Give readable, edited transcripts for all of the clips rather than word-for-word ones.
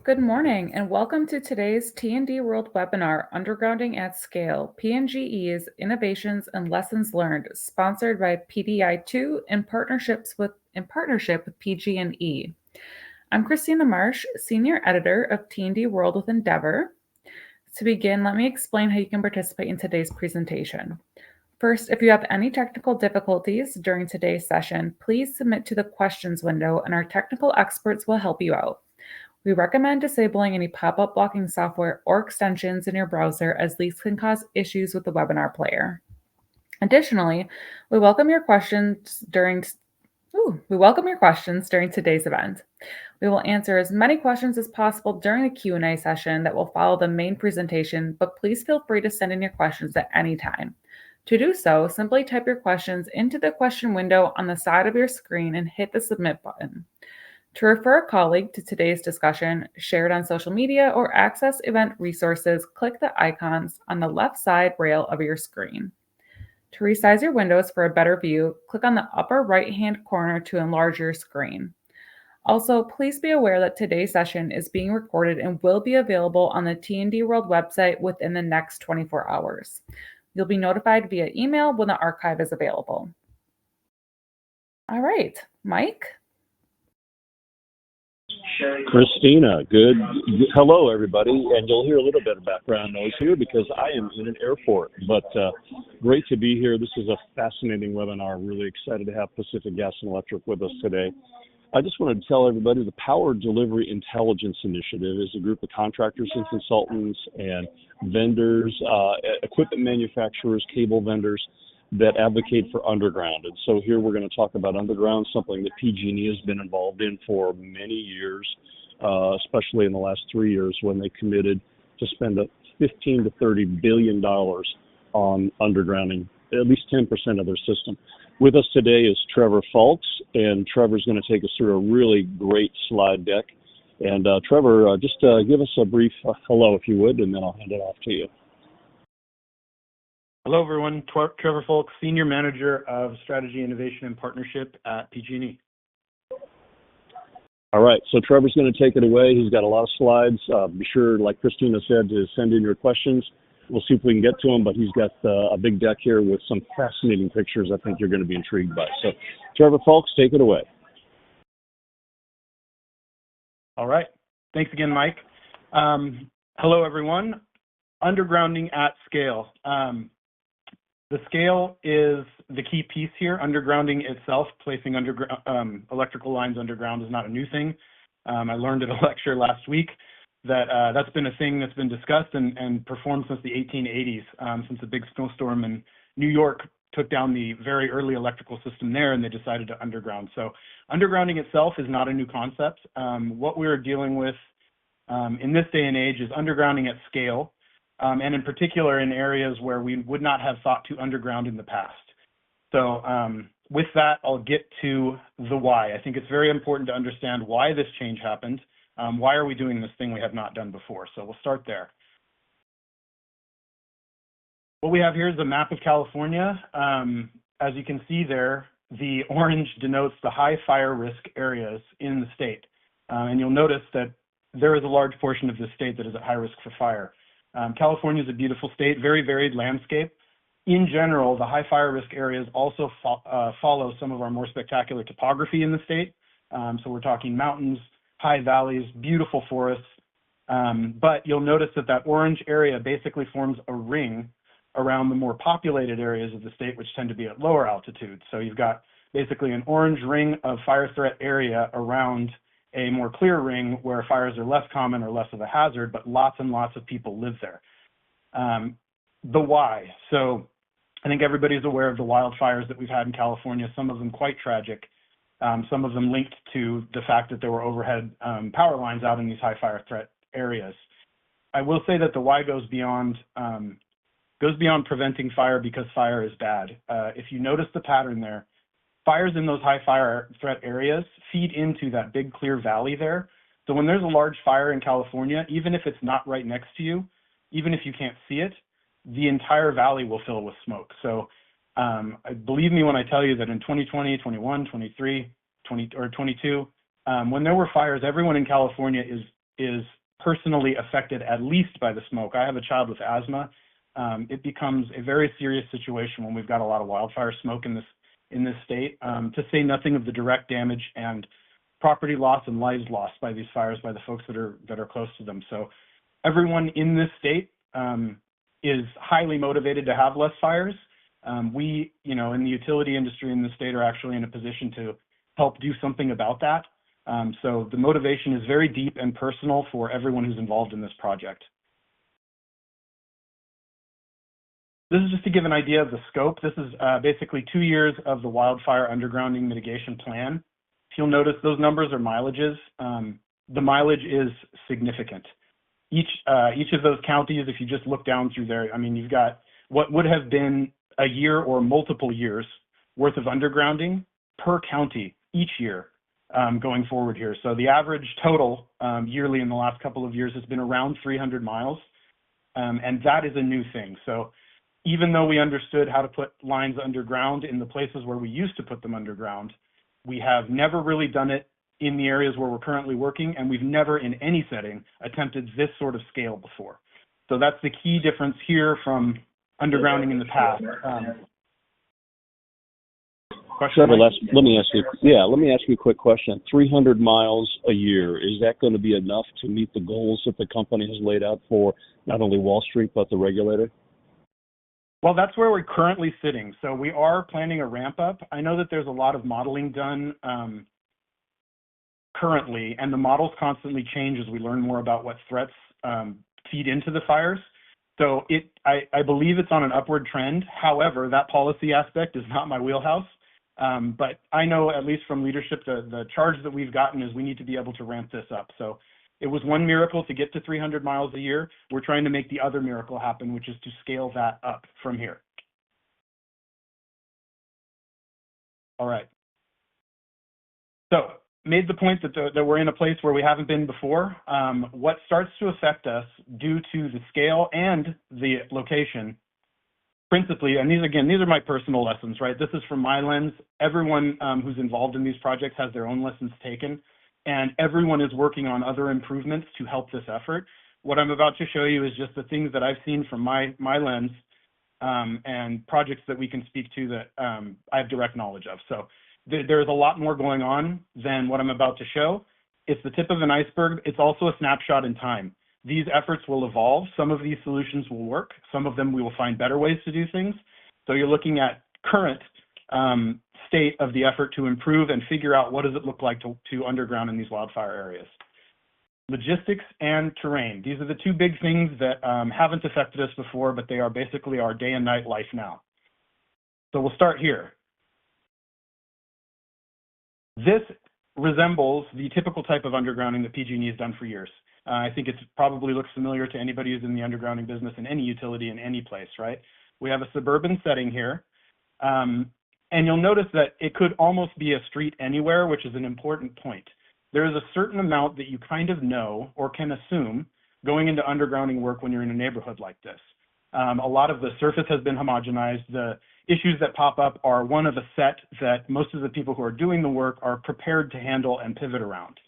Good morning and welcome to today's T&D World webinar, Undergrounding at Scale, PG&E's Innovations and Lessons Learned, sponsored by PDI2 in partnership with PG&E. I'm Christina Marsh, Senior Editor of T&D World with Endeavor. To begin, let me explain how you can participate in today's presentation. First, if you have any technical difficulties during today's session, please submit to the questions window and our technical experts will help you out. We recommend disabling any pop-up blocking software or extensions in your browser, as these can cause issues with the webinar player. Additionally, we welcome your questions during today's event. We will answer as many questions as possible during the Q&A session that will follow the main presentation, but please feel free to send in your questions at any time. To do so, simply type your questions into the question window on the side of your screen and hit the submit button. To refer a colleague to today's discussion, share it on social media, or access event resources, click the icons on the left side rail of your screen. To resize your windows for a better view, click on the upper right-hand corner to enlarge your screen. Also, please be aware that today's session is being recorded and will be available on the T&D World website within the next 24 hours. You'll be notified via email when the archive is available. All right, Mike? Christina, good. Hello, everybody. And you'll hear a little bit of background noise here because I am in an airport. But great to be here. This is a fascinating webinar. Really excited to have Pacific Gas and Electric with us today. I just wanted to tell everybody the Power Delivery Intelligence Initiative is a group of contractors and consultants and vendors, equipment manufacturers, cable vendors that advocate for underground. And so here we're going to talk about underground, something that PG&E has been involved in for many years, especially in the last 3 years when they committed to spend $15 to $30 billion on undergrounding, at least 10% of their system. With us today is Trevor Fulks, and Trevor's going to take us through a really great slide deck. And Trevor, just give us a brief hello, if you would, and then I'll hand it off to you. Hello, everyone. Trevor Fulks, Senior Manager of Strategy, Innovation, and Partnership at PG&E. All right, so Trevor's going to take it away. He's got a lot of slides. Be sure, like Christina said, to send in your questions. We'll see if we can get to them, but he's got a big deck here with some fascinating pictures I think you're going to be intrigued by. So, Trevor Fulks, take it away. All right. Thanks again, Mike. Hello, everyone. Undergrounding at scale. The scale is the key piece here. Undergrounding itself, placing electrical lines underground is not a new thing. I learned at a lecture last week that that's been a thing that's been discussed and performed since the 1880s, since a big snowstorm in New York took down the very early electrical system there and they decided to underground. So undergrounding itself is not a new concept. What we're dealing with in this day and age is undergrounding at scale. And in particular in areas where we would not have thought to underground in the past. So with that, I'll get to the why. I think it's very important to understand why this change happened. Why are we doing this thing we have not done before? So we'll start there. What we have here is a map of California. As you can see there, the orange denotes the high fire risk areas in the state. And you'll notice that there is a large portion of the state that is at high risk for fire. California is a beautiful state, very varied landscape. In general, the high fire risk areas also follow some of our more spectacular topography in the state. So we're talking mountains, high valleys, beautiful forests. But you'll notice that that orange area basically forms a ring around the more populated areas of the state, which tend to be at lower altitude. So you've got basically an orange ring of fire threat area around a more clear ring where fires are less common or less of a hazard, but lots and lots of people live there. The why. So I think everybody's aware of the wildfires that we've had in California, some of them quite tragic, some of them linked to the fact that there were overhead power lines out in these high fire threat areas. I will say that the why goes beyond preventing fire because fire is bad. If you notice the pattern there, fires in those high fire threat areas feed into that big clear valley there. So when there's a large fire in California, even if it's not right next to you, even if you can't see it, the entire valley will fill with smoke. So believe me when I tell you that in 2020, 21, 23, 22, when there were fires, everyone in California is is personally affected at least by the smoke. I have a child with asthma. It becomes a very serious situation when we've got a lot of wildfire smoke in this state, to say nothing of the direct damage and property loss and lives lost by these fires by the folks that are close to them. So everyone in this state is highly motivated to have less fires. We, in the utility industry in the state are actually in a position to help do something about that. So the motivation is very deep and personal for everyone who's involved in this project. This is just to give an idea of the scope. This is basically 2 years of the wildfire undergrounding mitigation plan. If you'll notice, those numbers are mileages. The mileage is significant. Each of those counties, if you just look down through there, I mean, you've got what would have been a year or multiple years worth of undergrounding per county each year going forward here. So the average total yearly in the last couple of years has been around 300 miles, and that is a new thing. So even though we understood how to put lines underground in the places where we used to put them underground, we have never really done it in the areas where we're currently working, and we've never in any setting attempted this sort of scale before. So that's the key difference here from undergrounding in the past. Trevor, let me ask you a quick question. 300 miles a year, is that going to be enough to meet the goals that the company has laid out for not only Wall Street, but the regulator? Well, that's where we're currently sitting. So we are planning a ramp up. I know that there's a lot of modeling done currently, and the models constantly change as we learn more about what threats feed into the fires. So I believe it's on an upward trend. However, that policy aspect is not my wheelhouse. But I know, at least from leadership, the charge that we've gotten is we need to be able to ramp this up. So it was one miracle to get to 300 miles a year. We're trying to make the other miracle happen, which is to scale that up from here. All right. So made the point that we're in a place where we haven't been before. What starts to affect us due to the scale and the location, principally, and these are my personal lessons, right? This is from my lens. Everyone who's involved in these projects has their own lessons taken, and everyone is working on other improvements to help this effort. What I'm about to show you is just the things that I've seen from my lens and projects that we can speak to that I have direct knowledge of. So there's a lot more going on than what I'm about to show. It's the tip of an iceberg. It's also a snapshot in time. These efforts will evolve. Some of these solutions will work. Some of them we will find better ways to do things. So you're looking at current state of the effort to improve and figure out what does it look like to underground in these wildfire areas. Logistics and terrain. These are the two big things that haven't affected us before, but they are basically our day and night life now. So we'll start here. This resembles the typical type of undergrounding that PG&E has done for years. I think it probably looks familiar to anybody who's in the undergrounding business in any utility in any place, right? We have a suburban setting here, and you'll notice that it could almost be a street anywhere, which is an important point. There is a certain amount that you kind of know or can assume going into undergrounding work when you're in a neighborhood like this. A lot of the surface has been homogenized. The issues that pop up are one of a set that most of the people who are doing the work are prepared to handle and pivot around.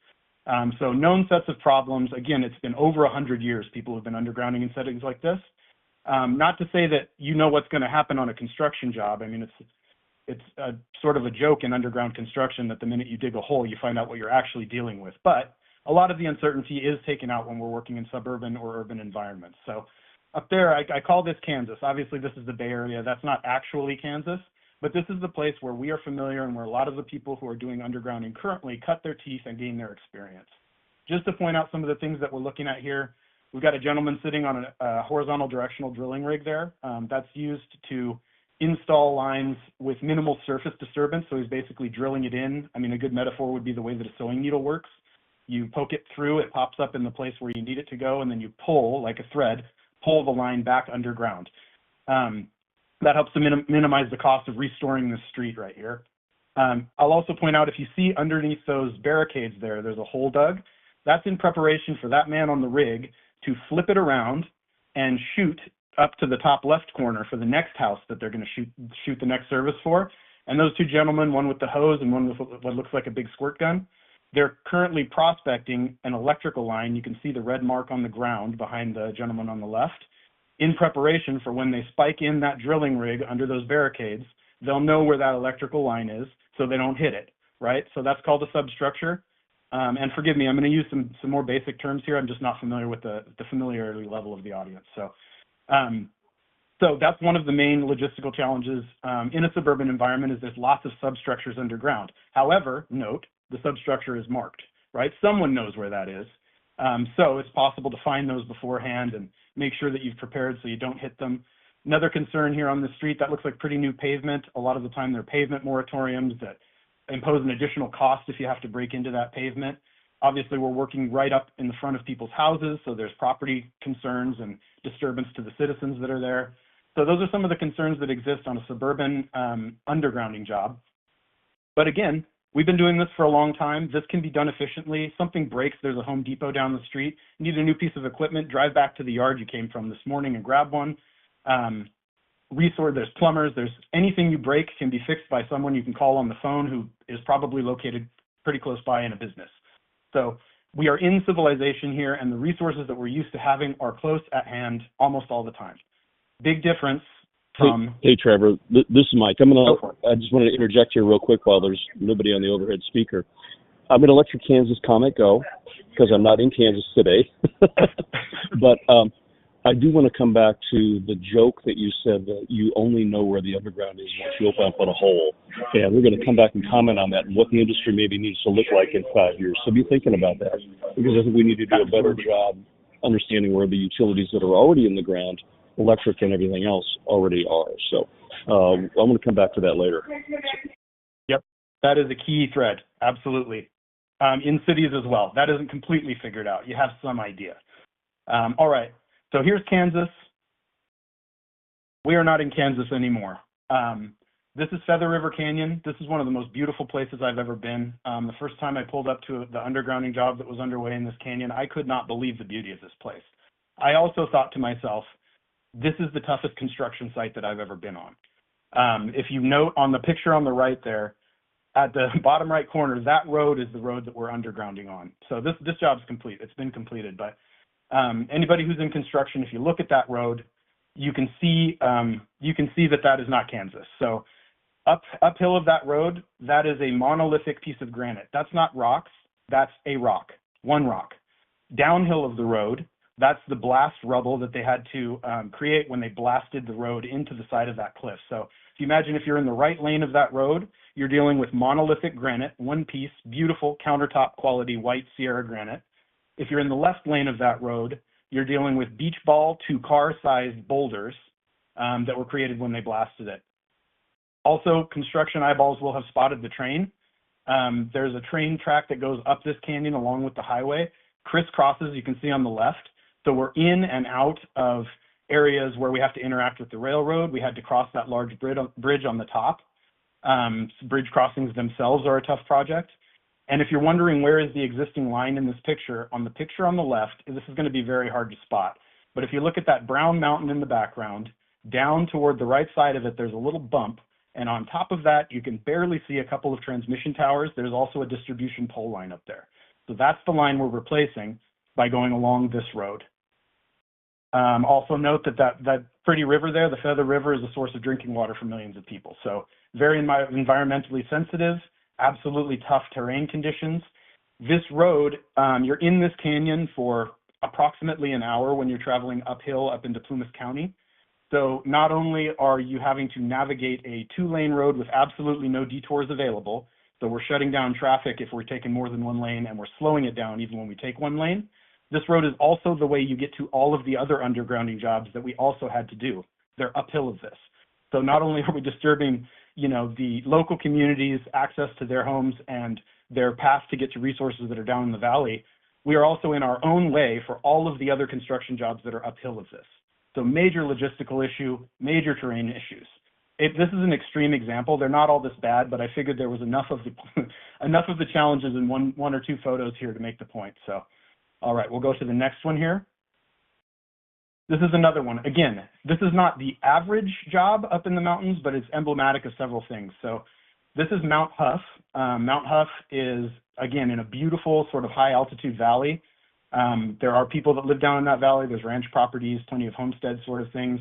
So known sets of problems. Again, it's been over 100 years people have been undergrounding in settings like this. Not to say that you know what's going to happen on a construction job. I mean, it's a sort of a joke in underground construction that the minute you dig a hole, you find out what you're actually dealing with. But a lot of the uncertainty is taken out when we're working in suburban or urban environments. So up there, I call this Kansas. Obviously, this is the Bay Area. That's not actually Kansas, but this is the place where we are familiar and where a lot of the people who are doing undergrounding currently cut their teeth and gain their experience. Just to point out some of the things that we're looking at here, we've got a gentleman sitting on a horizontal directional drilling rig there. That's used to install lines with minimal surface disturbance, so he's basically drilling it in. I mean, a good metaphor would be the way that a sewing needle works. You poke it through, it pops up in the place where you need it to go, and then you pull, like a thread, pull the line back underground. That helps to minimize the cost of restoring this street right here. I'll also point out, if you see underneath those barricades there, there's a hole dug. That's in preparation for that man on the rig to flip it around and shoot up to the top left corner for the next house that they're going to shoot the next service for. And those two gentlemen, one with the hose and one with what looks like a big squirt gun, They're currently prospecting an electrical line. You can see the red mark on the ground behind the gentleman on the left, in preparation for when they spike in that drilling rig under those barricades, they'll know where that electrical line is so they don't hit it, right? So that's called a substructure. And forgive me, I'm going to use some more basic terms here. I'm just not familiar with the familiarity level of the audience. So that's one of the main logistical challenges in a suburban environment is there's lots of substructures underground. However, note, the substructure is marked, right? Someone knows where that is. So it's possible to find those beforehand and make sure that you've prepared so you don't hit them. Another concern here on the street, that looks like pretty new pavement. A lot of the time they're pavement moratoriums that impose an additional cost if you have to break into that pavement. Obviously, we're working right up in the front of people's houses, so there's property concerns and disturbance to the citizens that are there. So those are some of the concerns that exist on a suburban undergrounding job. But again, we've been doing this for a long time. This can be done efficiently. Something breaks, there's a Home Depot down the street. You need a new piece of equipment, drive back to the yard you came from this morning and grab one. There's plumbers, there's anything you break can be fixed by someone you can call on the phone who is probably located pretty close by in a business. So we are in civilization here, and the resources that we're used to having are close at hand almost all the time. Big difference from... Hey Trevor, this is Mike. I just wanted to interject here real quick while there's nobody on the overhead speaker. I'm going to let your Kansas comment go because I'm not in Kansas today. But I do want to come back to the joke that you said that you only know where the underground is once you open up on a hole. And we're going to come back and comment on that and what the industry maybe needs to look like in 5 years. So be thinking about that, because I think we need to do a better job understanding where the utilities that are already in the ground, electric and everything else, already are. So I'm going to come back to that later. Yep, that is a key thread. Absolutely. In cities as well. That isn't completely figured out. You have some idea. All right. So here's Kansas. We are not in Kansas anymore. This is Feather River Canyon. This is one of the most beautiful places I've ever been. The first time I pulled up to the undergrounding job that was underway in this canyon, I could not believe the beauty of this place. I also thought to myself, this is the toughest construction site that I've ever been on. If you note on the picture on the right there, at the bottom right corner, that road is the road that we're undergrounding on. So this job's complete. It's been completed, but anybody who's in construction, if you look at that road, you can see that is not Kansas. So uphill of that road, that is a monolithic piece of granite. That's not rocks. That's a rock, one rock. Downhill of the road, that's the blast rubble that they had to create when they blasted the road into the side of that cliff. So if you imagine if you're in the right lane of that road, you're dealing with monolithic granite, one piece, beautiful countertop quality white Sierra granite. If you're in the left lane of that road, you're dealing with beach ball to car-sized boulders that were created when they blasted it. Also, construction eyeballs will have spotted the train. There's a train track that goes up this canyon along with the highway, crisscrosses, you can see on the left. So we're in and out of areas where we have to interact with the railroad. We had to cross that large bridge on the top. Bridge crossings themselves are a tough project. And if you're wondering where is the existing line in this picture, on the picture on the left, this is going to be very hard to spot. But if you look at that brown mountain in the background, down toward the right side of it, there's a little bump. And on top of that, you can barely see a couple of transmission towers. There's also a distribution pole line up there. So that's the line we're replacing by going along this road. Also note that pretty river there, the Feather River, is a source of drinking water for millions of people. So very environmentally sensitive. Absolutely tough terrain conditions. This road, you're in this canyon for approximately an hour when you're traveling uphill up into Plumas County. So not only are you having to navigate a 2-lane road with absolutely no detours available, so we're shutting down traffic if we're taking more than one lane, and we're slowing it down even when we take one lane. This road is also the way you get to all of the other undergrounding jobs that we also had to do. They're uphill of this. So not only are we disturbing the local communities' access to their homes and their path to get to resources that are down in the valley, we are also in our own way for all of the other construction jobs that are uphill of this. So major logistical issue, major terrain issues. This is an extreme example. They're not all this bad, but I figured there was enough of the challenges in one or two photos here to make the point. So, all right, we'll go to the next one here. This is another one. Again, this is not the average job up in the mountains, but it's emblematic of several things. So this is Mount Huff. Mount Huff is again, in a beautiful sort of high altitude valley. There are people that live down in that valley. There's ranch properties, plenty of homestead sort of things.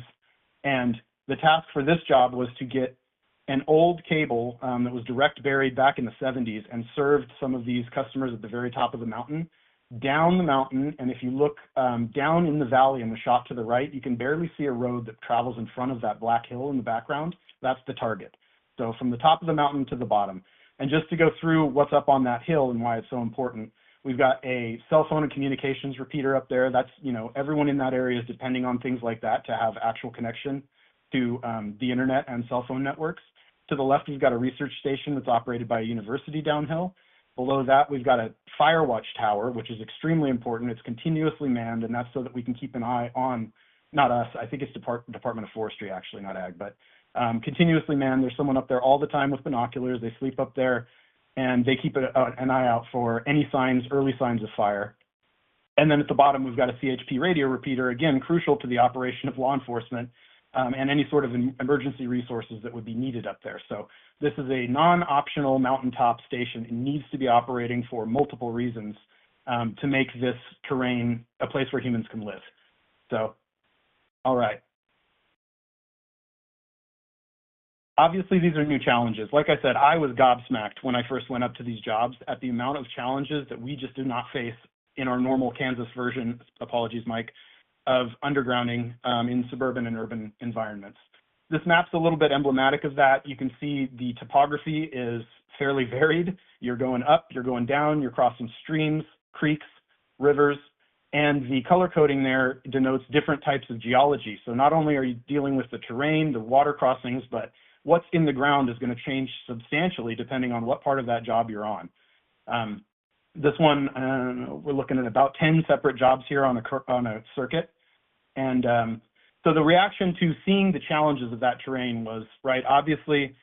And the task for this job was to get an old cable that was direct buried back in the 70s and served some of these customers at the very top of the mountain, down the mountain. And if you look down in the valley in the shot to the right, you can barely see a road that travels in front of that black hill in the background. That's the target. So from the top of the mountain to the bottom. And just to go through what's up on that hill and why it's so important, we've got a cell phone and communications repeater up there. That's, you know, everyone in that area is depending on things like that to have actual connection to the internet and cell phone networks. To the left, we've got a research station that's operated by a university downhill. Below that, we've got a fire watch tower, which is extremely important. It's continuously manned, and that's so that we can keep an eye on, not us, I think it's Department of Forestry, actually, not ag, but continuously manned. There's someone up there all the time with binoculars. They sleep up there, and they keep an eye out for any signs, early signs of fire. And then at the bottom, we've got a CHP radio repeater, again, crucial to the operation of law enforcement and any sort of emergency resources that would be needed up there. So this is a non-optional mountaintop station. It needs to be operating for multiple reasons to make this terrain a place where humans can live. So, all right. Obviously, these are new challenges. Like I said, I was gobsmacked when I first went up to these jobs at the amount of challenges that we just do not face in our normal Kansas version, apologies, Mike, of undergrounding in suburban and urban environments. This map's a little bit emblematic of that. You can see the topography is fairly varied. You're going up, you're going down, you're crossing streams, creeks, rivers, and the color coding there denotes different types of geology. So not only are you dealing with the terrain, the water crossings, but what's in the ground is going to change substantially depending on what part of that job you're on. This one, we're looking at about 10 separate jobs here on a circuit. And so the reaction to seeing the challenges of that terrain was, right, obviously,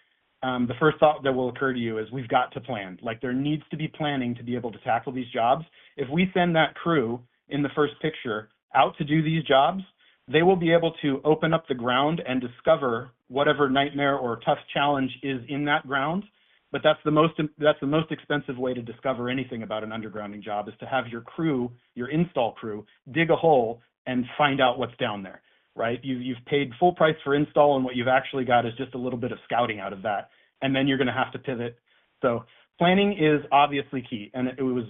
the first thought that will occur to you is we've got to plan. Like, there needs to be planning to be able to tackle these jobs. If we send that crew in the first picture out to do these jobs, they will be able to open up the ground and discover whatever nightmare or tough challenge is in that ground. But that's the most expensive way to discover anything about an undergrounding job, is to have your crew, your install crew, dig a hole and find out what's down there, right? You've paid full price for install, and what you've actually got is just a little bit of scouting out of that. And then you're going to have to pivot. So planning is obviously key. And it was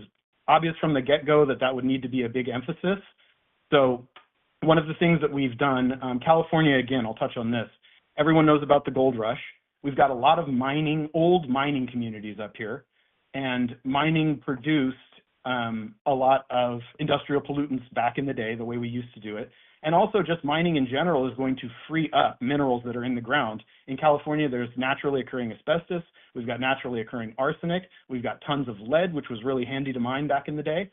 obvious from the get-go that that would need to be a big emphasis. So one of the things that we've done, California, again, I'll touch on this. Everyone knows about the gold rush. We've got a lot of old mining communities up here, and mining produced a lot of industrial pollutants back in the day, the way we used to do it. And also just mining in general is going to free up minerals that are in the ground. In California, there's naturally occurring asbestos. We've got naturally occurring arsenic. We've got tons of lead, which was really handy to mine back in the day.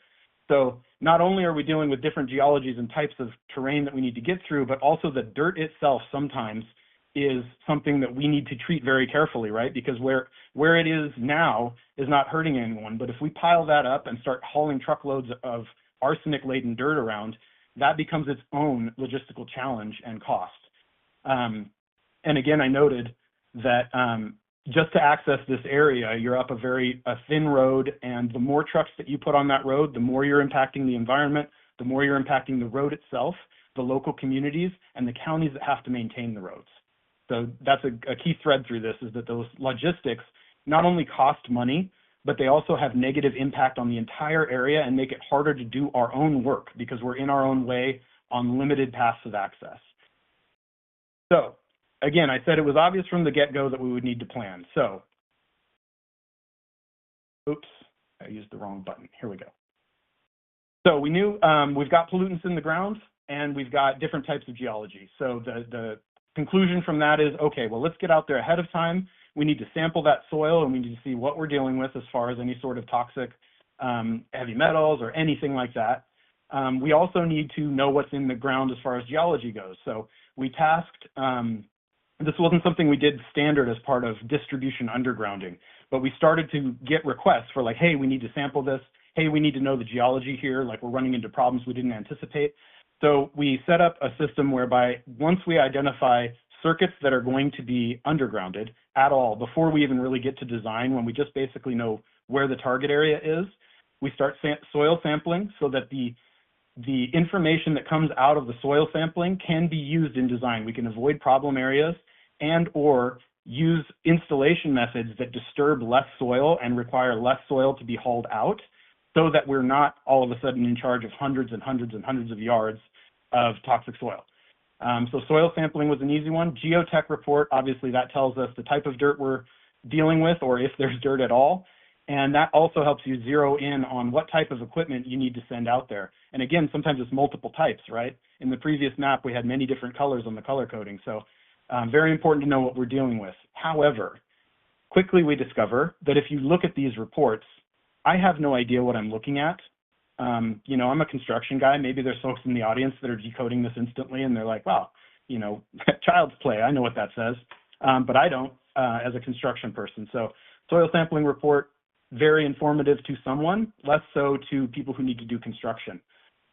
So not only are we dealing with different geologies and types of terrain that we need to get through, but also the dirt itself sometimes is something that we need to treat very carefully, right? Because where it is now is not hurting anyone. But if we pile that up and start hauling truckloads of arsenic-laden dirt around, that becomes its own logistical challenge and cost. And again, I noted that just to access this area, you're up a thin road, and the more trucks that you put on that road, the more you're impacting the environment, the more you're impacting the road itself, the local communities, and the counties that have to maintain the roads. So that's a key thread through this, is that those logistics not only cost money, but they also have negative impact on the entire area and make it harder to do our own work because we're in our own way on limited paths of access. So again, I said it was obvious from the get-go that we would need to plan. So, oops, I used the wrong button. Here we go. So we knew we've got pollutants in the ground, and we've got different types of geology. So the conclusion from that is, okay, well, let's get out there ahead of time. We need to sample that soil, and we need to see what we're dealing with as far as any sort of toxic heavy metals or anything like that. We also need to know what's in the ground as far as geology goes. So we tasked, this wasn't something we did standard as part of distribution undergrounding, but we started to get requests for, like, hey, we need to sample this. Hey, we need to know the geology here. Like, we're running into problems we didn't anticipate. So we set up a system whereby once we identify circuits that are going to be undergrounded at all before we even really get to design, when we just basically know where the target area is. We start soil sampling so that the information that comes out of the soil sampling can be used in design. We can avoid problem areas and or use installation methods that disturb less soil and require less soil to be hauled out, so that we're not all of a sudden in charge of hundreds and hundreds and hundreds of yards of toxic soil. So soil sampling was an easy one. Geotech report, obviously that tells us the type of dirt we're dealing with, or if there's dirt at all. And that also helps you zero in on what type of equipment you need to send out there. And again, sometimes it's multiple types, right? In the previous map, we had many different colors on the color coding. So very important to know what we're dealing with. However, quickly we discover that if you look at these reports, I have no idea what I'm looking at. You know, I'm a construction guy. Maybe there's folks in the audience that are decoding this instantly and they're like, wow, you know, child's play. I know what that says. But I don't as a construction person. So soil sampling report, very informative to someone, less so to people who need to do construction.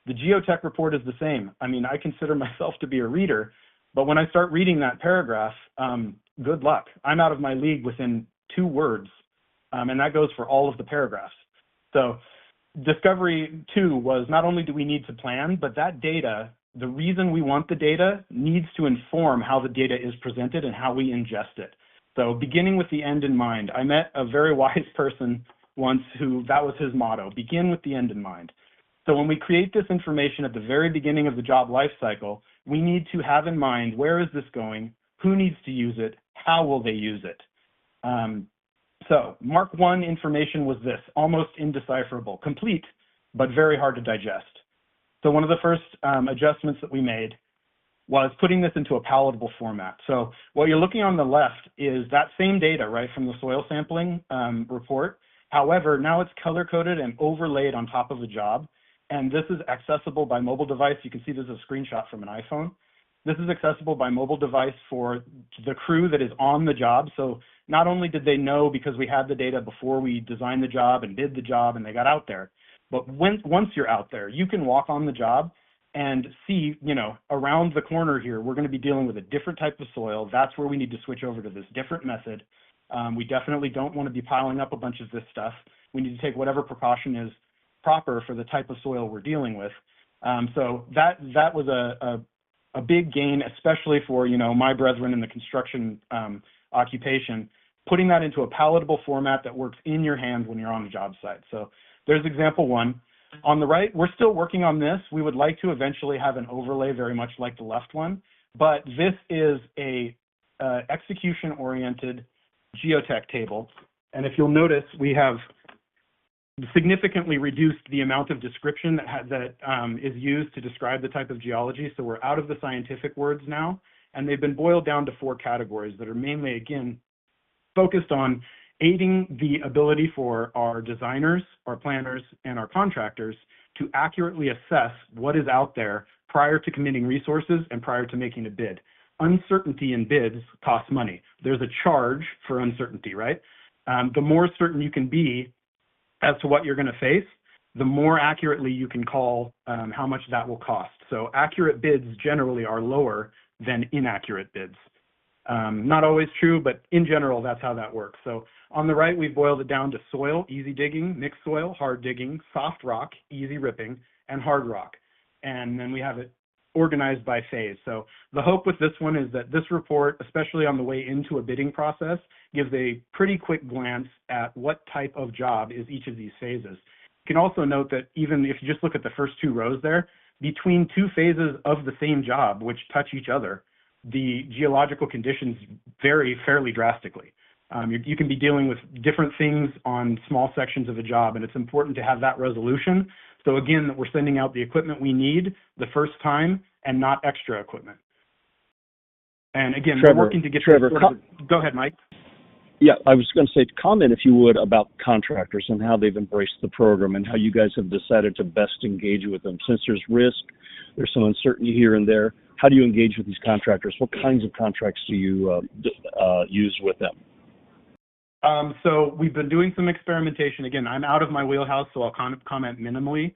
The geotech report is the same. I mean, I consider myself to be a reader, but when I start reading that paragraph, good luck. I'm out of my league within 2 words, and that goes for all of the paragraphs. So discovery 2 was not only do we need to plan, but that data, the reason we want the data needs to inform how the data is presented and how we ingest it. So beginning with the end in mind. I met a very wise person once who that was his motto, begin with the end in mind. So when we create this information at the very beginning of the job life cycle, we need to have in mind, where is this going? Who needs to use it? How will they use it? So Mark 1 information was this, almost indecipherable, complete, but very hard to digest. So one of the first adjustments that we made was putting this into a palatable format. So what you're looking on the left is that same data, right, from the soil sampling report. However, now it's color-coded and overlaid on top of a job. And this is accessible by mobile device. You can see this is a screenshot from an iPhone. This is accessible by mobile device for the crew that is on the job. So not only did they know because we had the data before we designed the job and did the job and they got out there, but once you're out there, you can walk on the job and see, you know, around the corner here, we're going to be dealing with a different type of soil. That's where we need to switch over to this different method. We definitely don't want to be piling up a bunch of this stuff. We need to take whatever precaution is proper for the type of soil we're dealing with. So that was a big gain, especially for, you know, my brethren in the construction occupation, putting that into a palatable format that works in your hand when you're on the job site. So there's example 1. On the right, we're still working on this. We would like to eventually have an overlay very much like the left one, but this is a execution-oriented geotech table. And if you'll notice, we have significantly reduced the amount of description that is used to describe the type of geology. So we're out of the scientific words now, and they've been boiled down to 4 categories that are mainly, again, focused on aiding the ability for our designers, our planners, and our contractors to accurately assess what is out there prior to committing resources and prior to making a bid. Uncertainty in bids costs money. There's a charge for uncertainty, right? The more certain you can be as to what you're going to face, the more accurately you can call how much that will cost. So accurate bids generally are lower than inaccurate bids. Not always true, but in general, that's how that works. So on the right, we've boiled it down to soil, easy digging, mixed soil, hard digging, soft rock, easy ripping, and hard rock. And then we have it organized by phase. So the hope with this one is that this report, especially on the way into a bidding process, gives a pretty quick glance at what type of job is each of these phases. You can also note that even if you just look at the first 2 rows there, between 2 phases of the same job, which touch each other, the geological conditions vary fairly drastically. You can be dealing with different things on small sections of a job, and it's important to have that resolution. So again, that we're sending out the equipment we need the first time and not extra equipment. And again, we're working to get go ahead, Mike. Yeah, I was going to say, comment, if you would, about contractors and how they've embraced the program and how you guys have decided to best engage with them. Since there's risk, there's some uncertainty here and there, how do you engage with these contractors? What kinds of contracts do you use with them? So we've been doing some experimentation. Again, I'm out of my wheelhouse, so I'll comment minimally.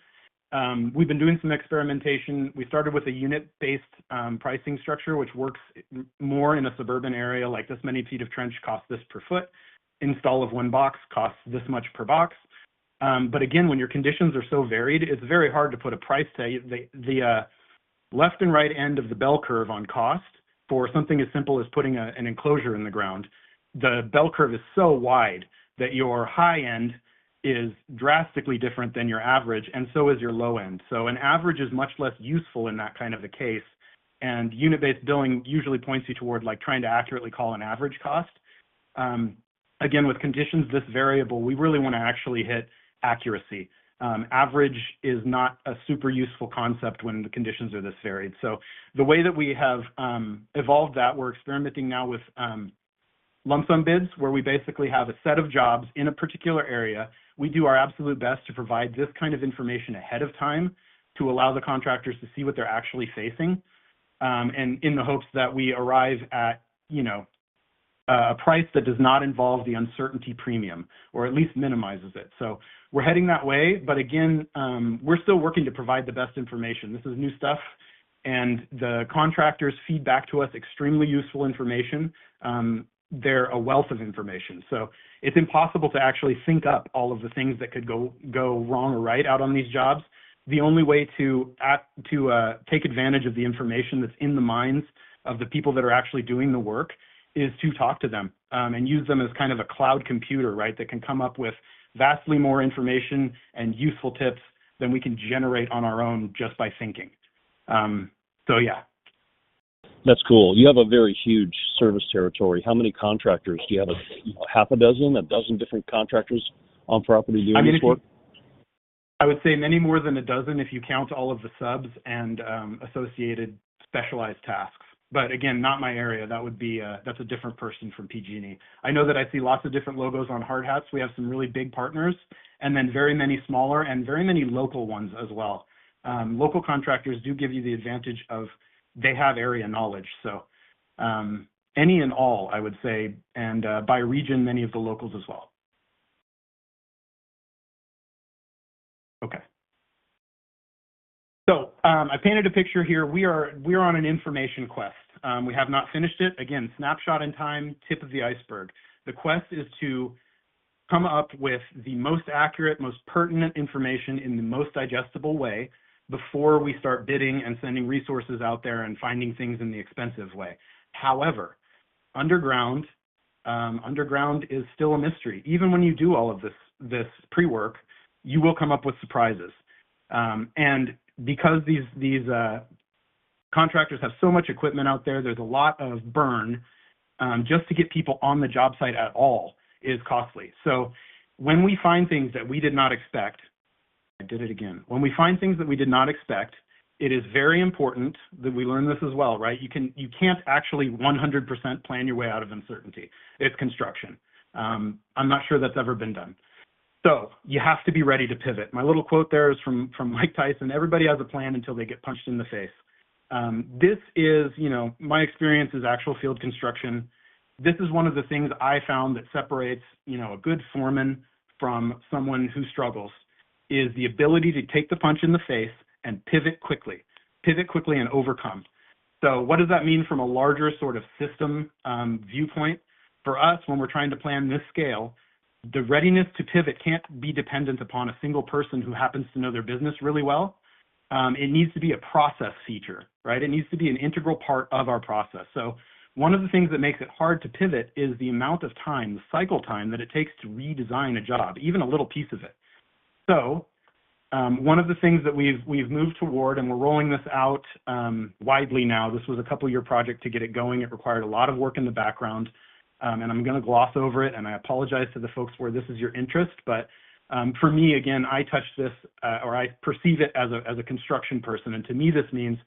We've been doing some experimentation. We started with a unit-based pricing structure, which works more in a suburban area, like this many feet of trench costs this per foot. Install of one box costs this much per box. But again, when your conditions are so varied, it's very hard to put a price tag. The left and right end of the bell curve on cost for something as simple as putting an enclosure in the ground, the bell curve is so wide that your high end is drastically different than your average, and so is your low end. So an average is much less useful in that kind of a case, and unit-based billing usually points you toward like trying to accurately call an average cost. Again, with conditions this variable, we really want to actually hit accuracy. Average is not a super useful concept when the conditions are this varied. So the way that we have evolved that, we're experimenting now with lump sum bids, where we basically have a set of jobs in a particular area. We do our absolute best to provide this kind of information ahead of time to allow the contractors to see what they're actually facing, and in the hopes that we arrive at, a price that does not involve the uncertainty premium, or at least minimizes it. So we're heading that way, but again, we're still working to provide the best information. This is new stuff, and the contractors feed back to us extremely useful information. They're a wealth of information. So it's impossible to actually think up all of the things that could go wrong or right out on these jobs. The only way to take advantage of the information that's in the minds of the people that are actually doing the work is to talk to them and use them as kind of a cloud computer, right, that can come up with vastly more information and useful tips than we can generate on our own just by thinking. So yeah. That's cool. You have a very huge service territory. How many contractors? Do you have half a dozen different contractors on property doing this work? I would say many more than a dozen if you count all of the subs and associated specialized tasks. But again, not my area. That would be that's a different person from PG&E. I know that I see lots of different logos on hard hats. We have some really big partners, and then very many smaller and very many local ones as well. Local contractors do give you the advantage of they have area knowledge. So any and all, I would say, and by region, many of the locals as well. Okay. So I painted a picture here. We are on an information quest. We have not finished it. Again, snapshot in time, tip of the iceberg. The quest is to come up with the most accurate, most pertinent information in the most digestible way before we start bidding and sending resources out there and finding things in the expensive way. However, underground is still a mystery. Even when you do all of this pre-work, you will come up with surprises. And because these contractors have so much equipment out there, there's a lot of burn just to get people on the job site at all is costly. So when we find things that we did not expect, I did it again. When we find things that we did not expect, it is very important that we learn this as well, right? You can't actually 100% plan your way out of uncertainty. It's construction. I'm not sure that's ever been done. So you have to be ready to pivot. My little quote there is from Mike Tyson. Everybody has a plan until they get punched in the face. This is, my experience is actual field construction. This is one of the things I found that separates, a good foreman from someone who struggles, is the ability to take the punch in the face and pivot quickly and overcome. So what does that mean from a larger sort of system viewpoint? For us, when we're trying to plan this scale, the readiness to pivot can't be dependent upon a single person who happens to know their business really well. It needs to be a process feature, right? It needs to be an integral part of our process. So one of the things that makes it hard to pivot is the amount of time, the cycle time that it takes to redesign a job, even a little piece of it. So one of the things that we've moved toward, and we're rolling this out widely now, this was a couple-year project to get it going. It required a lot of work in the background, and I'm going to gloss over it, and I apologize to the folks where this is your interest, but for me, again, I touch this, or I perceive it as a construction person, and to me this means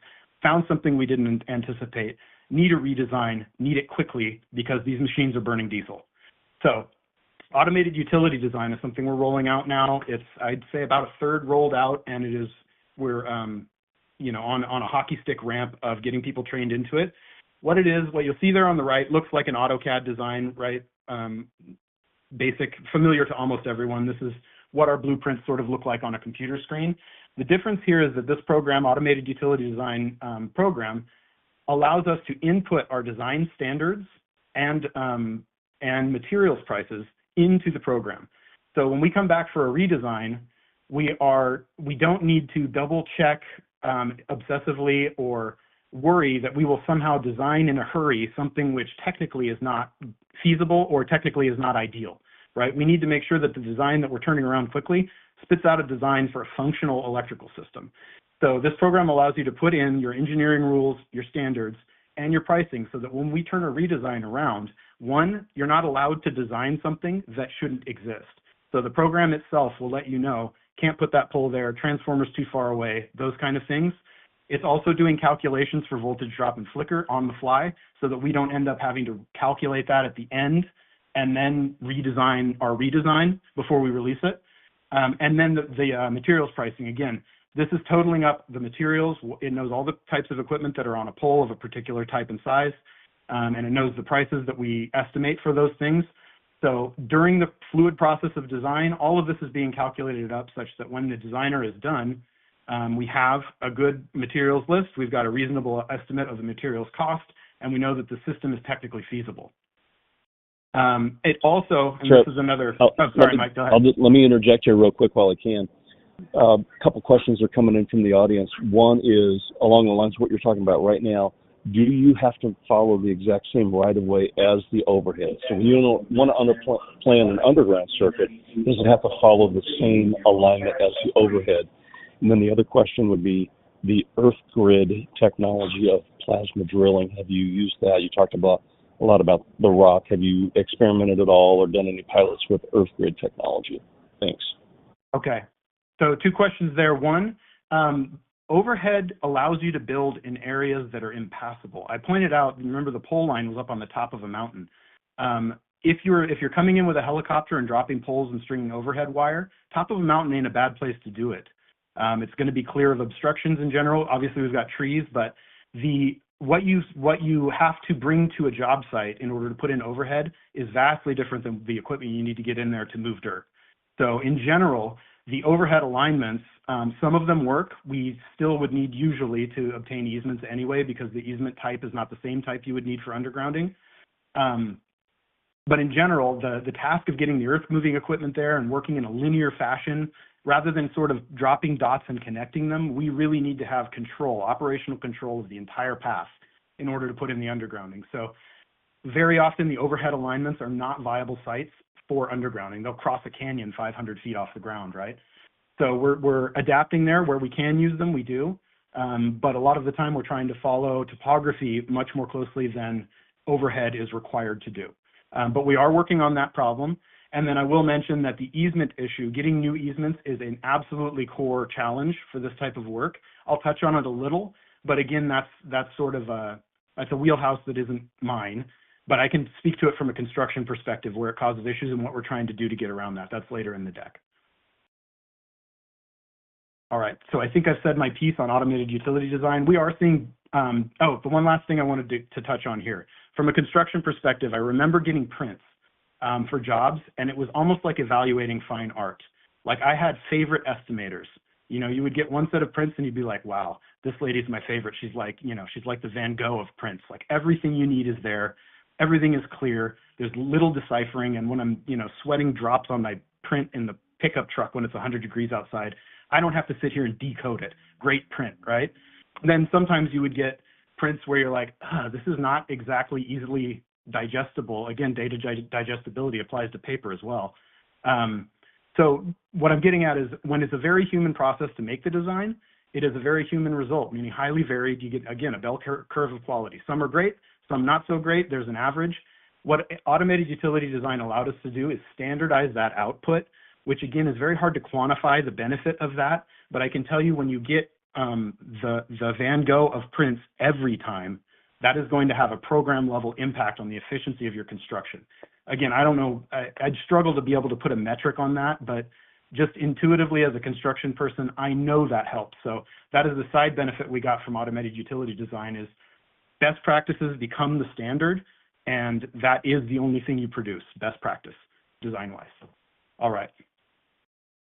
found something we didn't anticipate, need a redesign, need it quickly, because these machines are burning diesel. So automated utility design is something we're rolling out now. It's, I'd say, about a third rolled out, and we're on a hockey stick ramp of getting people trained into it. What it is, what you'll see there on the right, looks like an AutoCAD design, right? Basic, familiar to almost everyone. This is what our blueprints sort of look like on a computer screen. The difference here is that this program, Automated Utility Design program, allows us to input our design standards and materials prices into the program. So when we come back for a redesign, we don't need to double check obsessively or worry that we will somehow design in a hurry something which technically is not feasible or technically is not ideal, right? We need to make sure that the design that we're turning around quickly spits out a design for a functional electrical system. So this program allows you to put in your engineering rules, your standards, and your pricing so that when we turn a redesign around, one, you're not allowed to design something that shouldn't exist. So the program itself will let you know, can't put that pole there, transformer's too far away, those kind of things. It's also doing calculations for voltage drop and flicker on the fly so that we don't end up having to calculate that at the end and then redesign our redesign before we release it. And then the materials pricing, again, this is totaling up the materials. It knows all the types of equipment that are on a pole of a particular type and size, and it knows the prices that we estimate for those things. So during the fluid process of design, all of this is being calculated up such that when the designer is done, we have a good materials list, we've got a reasonable estimate of the materials cost, and we know that the system is technically feasible. It also, and this is another, sorry, Mike, go ahead. Let me interject here real quick while I can. A couple questions are coming in from the audience. One is along the lines of what you're talking about right now. Do you have to follow the exact same right-of-way as the overhead? So when you want to plan an underground circuit, does it have to follow the same alignment as the overhead? And then the other question would be the earth grid technology of plasma drilling. Have you used that? You talked a lot about the rock. Have you experimented at all or done any pilots with earth grid technology? Thanks. Okay. So two questions there. One, overhead allows you to build in areas that are impassable. I pointed out, remember the pole line was up on the top of a mountain. If you're coming in with a helicopter and dropping poles and stringing overhead wire, top of a mountain ain't a bad place to do it. It's going to be clear of obstructions in general. Obviously, we've got trees, but what you have to bring to a job site in order to put in overhead is vastly different than the equipment you need to get in there to move dirt. So in general, the overhead alignments, some of them work. We still would need usually to obtain easements anyway because the easement type is not the same type you would need for undergrounding. But in general, the task of getting the earth moving equipment there and working in a linear fashion, rather than sort of dropping dots and connecting them, we really need to have control, operational control of the entire path in order to put in the undergrounding. So very often the overhead alignments are not viable sites for undergrounding. They'll cross a canyon 500 feet off the ground, right? So we're adapting there where we can use them, we do. But a lot of the time we're trying to follow topography much more closely than overhead is required to do. But we are working on that problem. And then I will mention that the easement issue, getting new easements is an absolutely core challenge for this type of work. I'll touch on it a little, but again, that's sort of that's a wheelhouse that isn't mine. But I can speak to it from a construction perspective where it causes issues and what we're trying to do to get around that. That's later in the deck. All right, so I think I've said my piece on automated utility design. We are seeing, the one last thing I wanted to touch on here. From a construction perspective, I remember getting prints for jobs, and it was almost like evaluating fine art. Like I had favorite estimators. You know, you would get one set of prints and you'd be like, wow, this lady's my favorite. She's like, she's like the Van Gogh of prints. Like everything you need is there. Everything is clear. There's little deciphering. And when I'm, sweating drops on my print in the pickup truck when it's 100 degrees outside, I don't have to sit here and decode it. Great print, right? And then sometimes you would get prints where you're like, this is not exactly easily digestible. Again, data digestibility applies to paper as well. So what I'm getting at is when it's a very human process to make the design, it is a very human result, meaning highly varied. You get, again, a bell curve of quality. Some are great, some not so great. There's an average. What automated utility design allowed us to do is standardize that output, which again is very hard to quantify the benefit of that. But I can tell you when you get the Van Gogh of prints every time, that is going to have a program level impact on the efficiency of your construction. Again, I don't know, I'd struggle to be able to put a metric on that, but just intuitively as a construction person, I know that helps. So that is the side benefit we got from automated utility design is best practices become the standard, and that is the only thing you produce, best practice, design-wise. All right.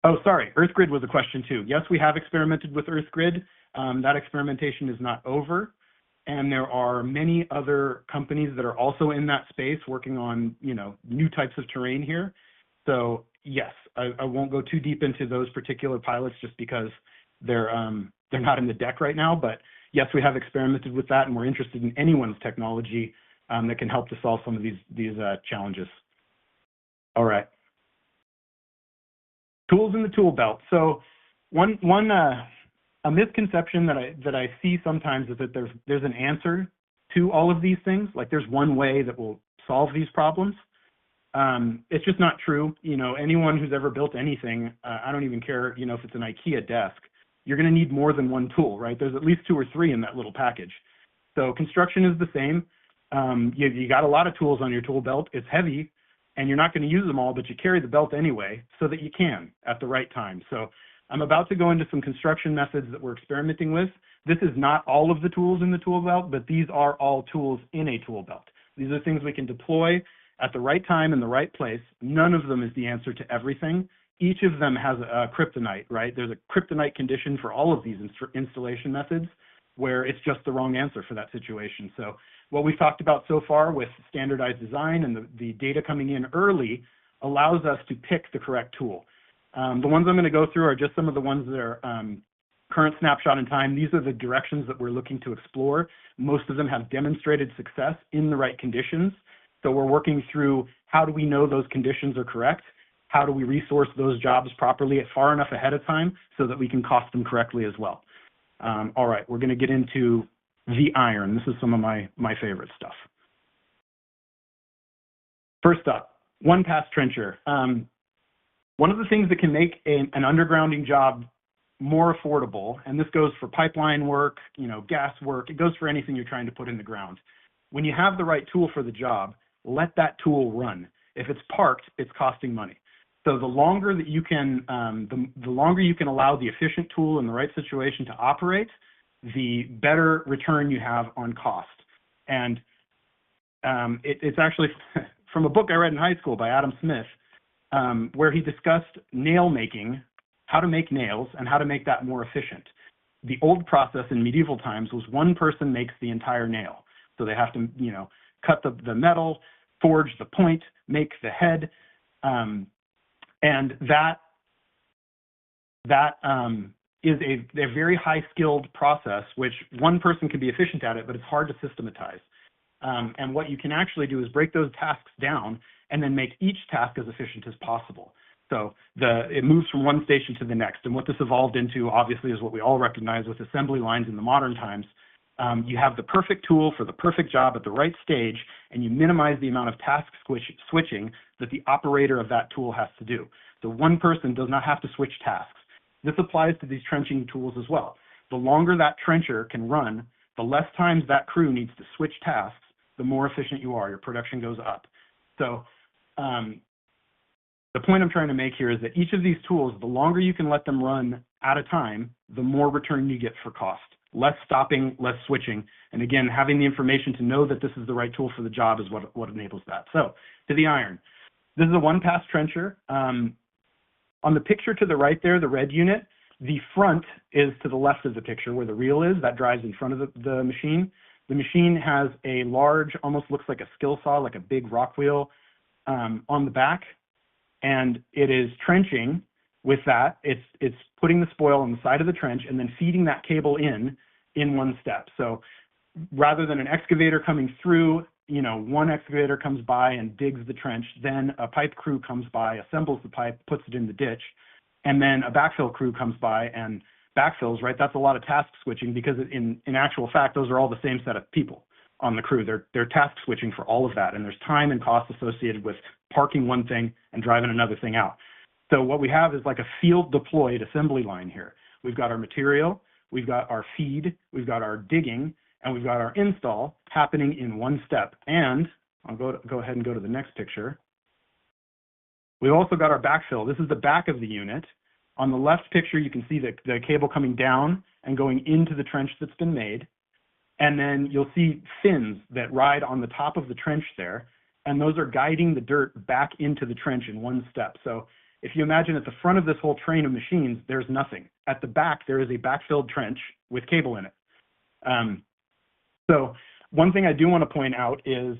Oh, sorry. EarthGrid was a question too. Yes, we have experimented with EarthGrid. That experimentation is not over. And there are many other companies that are also in that space working on, new types of terrain here. So yes, I won't go too deep into those particular pilots just because they're not in the deck right now. But yes, we have experimented with that, and we're interested in anyone's technology that can help to solve some of these challenges. All right. Tools in the tool belt. So a misconception that I see sometimes is that there's an answer to all of these things. Like there's one way that will solve these problems. It's just not true. Anyone who's ever built anything, I don't even care, if it's an IKEA desk, you're going to need more than one tool, right? There's at least 2 or 3 in that little package. So construction is the same. You got a lot of tools on your tool belt. It's heavy, and you're not going to use them all, but you carry the belt anyway so that you can at the right time. So I'm about to go into some construction methods that we're experimenting with. This is not all of the tools in the tool belt, but these are all tools in a tool belt. These are things we can deploy at the right time in the right place. None of them is the answer to everything. Each of them has a kryptonite, right? There's a kryptonite condition for all of these installation methods where it's just the wrong answer for that situation. So what we've talked about so far with standardized design and the data coming in early allows us to pick the correct tool. The ones I'm going to go through are just some of the ones that are current snapshot in time. These are the directions that we're looking to explore. Most of them have demonstrated success in the right conditions. So we're working through how do we know those conditions are correct? How do we resource those jobs properly far enough ahead of time so that we can cost them correctly as well? All right, we're going to get into the iron. This is some of my favorite stuff. First up, one-pass trencher. One of the things that can make an undergrounding job more affordable, and this goes for pipeline work, gas work, it goes for anything you're trying to put in the ground. When you have the right tool for the job, let that tool run. If it's parked, it's costing money. So the longer that you can, the longer you can allow the efficient tool in the right situation to operate, the better return you have on cost. And it's actually from a book I read in high school by Adam Smith, where he discussed nail making, how to make nails and how to make that more efficient. The old process in medieval times was one person makes the entire nail. So they have to, cut the metal, forge the point, make the head, and that is a very high-skilled process, which one person can be efficient at it, but it's hard to systematize. And what you can actually do is break those tasks down and then make each task as efficient as possible. So it moves from one station to the next. And what this evolved into, obviously, is what we all recognize with assembly lines in the modern times. You have the perfect tool for the perfect job at the right stage, and you minimize the amount of task switching that the operator of that tool has to do. So one person does not have to switch tasks. This applies to these trenching tools as well. The longer that trencher can run, the less times that crew needs to switch tasks, the more efficient you are. Your production goes up. So the point I'm trying to make here is that each of these tools, the longer you can let them run at a time, the more return you get for cost. Less stopping, less switching. And again, having the information to know that this is the right tool for the job is what enables that. So to the iron. This is a one-pass trencher. On the picture to the right there, the red unit, the front is to the left of the picture where the reel is. That drives in front of the machine. The machine has a large, almost looks like a skill saw, like a big rock wheel on the back. And it is trenching with that. It's putting the spoil on the side of the trench and then feeding that cable in one step. So rather than an excavator coming through, one excavator comes by and digs the trench, then a pipe crew comes by, assembles the pipe, puts it in the ditch, and then a backfill crew comes by and backfills, right? That's a lot of task switching because in actual fact, those are all the same set of people on the crew. They're task switching for all of that, and there's time and cost associated with parking one thing and driving another thing out. So what we have is like a field deployed assembly line here. We've got our material, we've got our feed, we've got our digging, and we've got our install happening in one step. And I'll go ahead and go to the next picture. We've also got our backfill. This is the back of the unit. On the left picture, you can see the cable coming down and going into the trench that's been made. And then you'll see fins that ride on the top of the trench there. And those are guiding the dirt back into the trench in one step. So If you imagine at the front of this whole train of machines, there's nothing. At the back, there is a backfilled trench with cable in it. So one thing I do want to point out is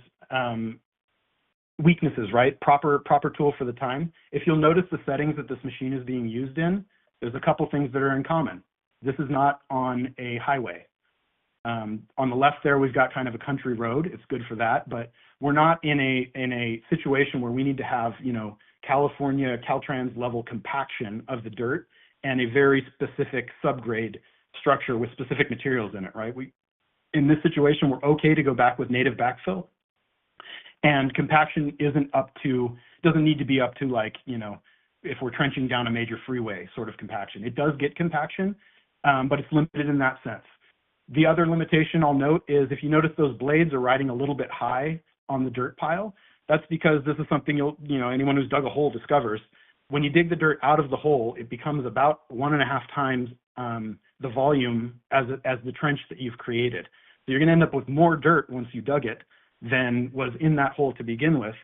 weaknesses, right? Proper tool for the time. If you'll notice the settings that this machine is being used in, there's a couple things that are in common. This is not on a highway. On the left there, we've got kind of a country road. It's good for that, but we're not in a situation where we need to have, California Caltrans level compaction of the dirt and a very specific subgrade structure with specific materials in it, right? In this situation, we're okay to go back with native backfill, and compaction doesn't need to be up to like, if we're trenching down a major freeway sort of compaction. It does get compaction, but it's limited in that sense. The other limitation I'll note is if you notice those blades are riding a little bit high on the dirt pile, that's because this is something anyone who's dug a hole discovers. When you dig the dirt out of the hole, it becomes about 1.5 times the volume as the trench that you've created. So you're going to end up with more dirt once you dug it than was in that hole to begin with,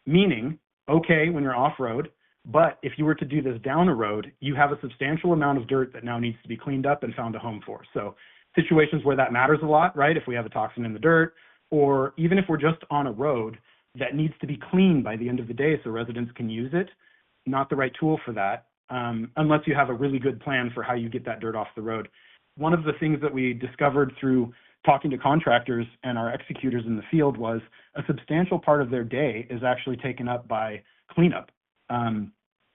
meaning, okay, when you're off-road, but if you were to do this down a road, you have a substantial amount of dirt that now needs to be cleaned up and found a home for. So situations where that matters a lot, right? If we have a toxin in the dirt, or even if we're just on a road that needs to be cleaned by the end of the day so residents can use it, not the right tool for that, unless you have a really good plan for how you get that dirt off the road. One of the things that we discovered through talking to contractors and our executors in the field was a substantial part of their day is actually taken up by cleanup.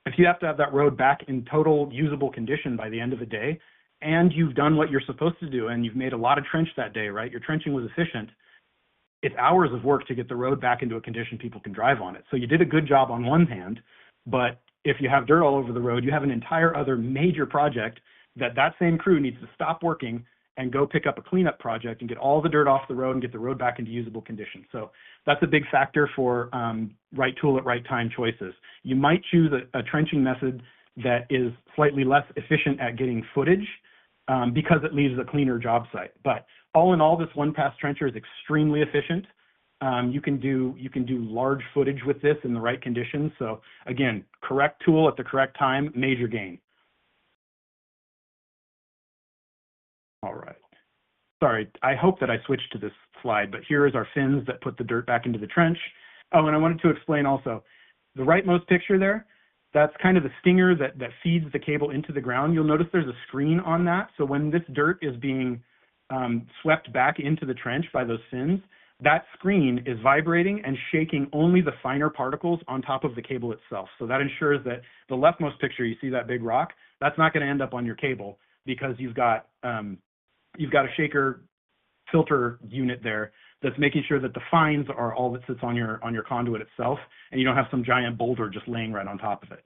If you have to have that road back in total usable condition by the end of the day, and you've done what you're supposed to do, and you've made a lot of trench that day, right? Your trenching was efficient. It's hours of work to get the road back into a condition people can drive on it. So you did a good job on one hand, but if you have dirt all over the road, you have an entire other major project that same crew needs to stop working and go pick up a cleanup project and get all the dirt off the road and get the road back into usable condition. So that's a big factor for right tool at right time choices. You might choose a trenching method that is slightly less efficient at getting footage because it leaves a cleaner job site. But all in all, this one-pass trencher is extremely efficient. You can do large footage with this in the right conditions. So again, correct tool at the correct time, major gain. All right. Sorry, I hope that I switched to this slide, but here is our fins that put the dirt back into the trench. Oh, and I wanted to explain also, the rightmost picture there, that's kind of the stinger that feeds the cable into the ground. You'll notice there's a screen on that. So when this dirt is being swept back into the trench by those fins, that screen is vibrating and shaking only the finer particles on top of the cable itself. So that ensures that the leftmost picture, you see that big rock, that's not going to end up on your cable because you've got a shaker filter unit there that's making sure that the fines are all that sits on your conduit itself, and you don't have some giant boulder just laying right on top of it.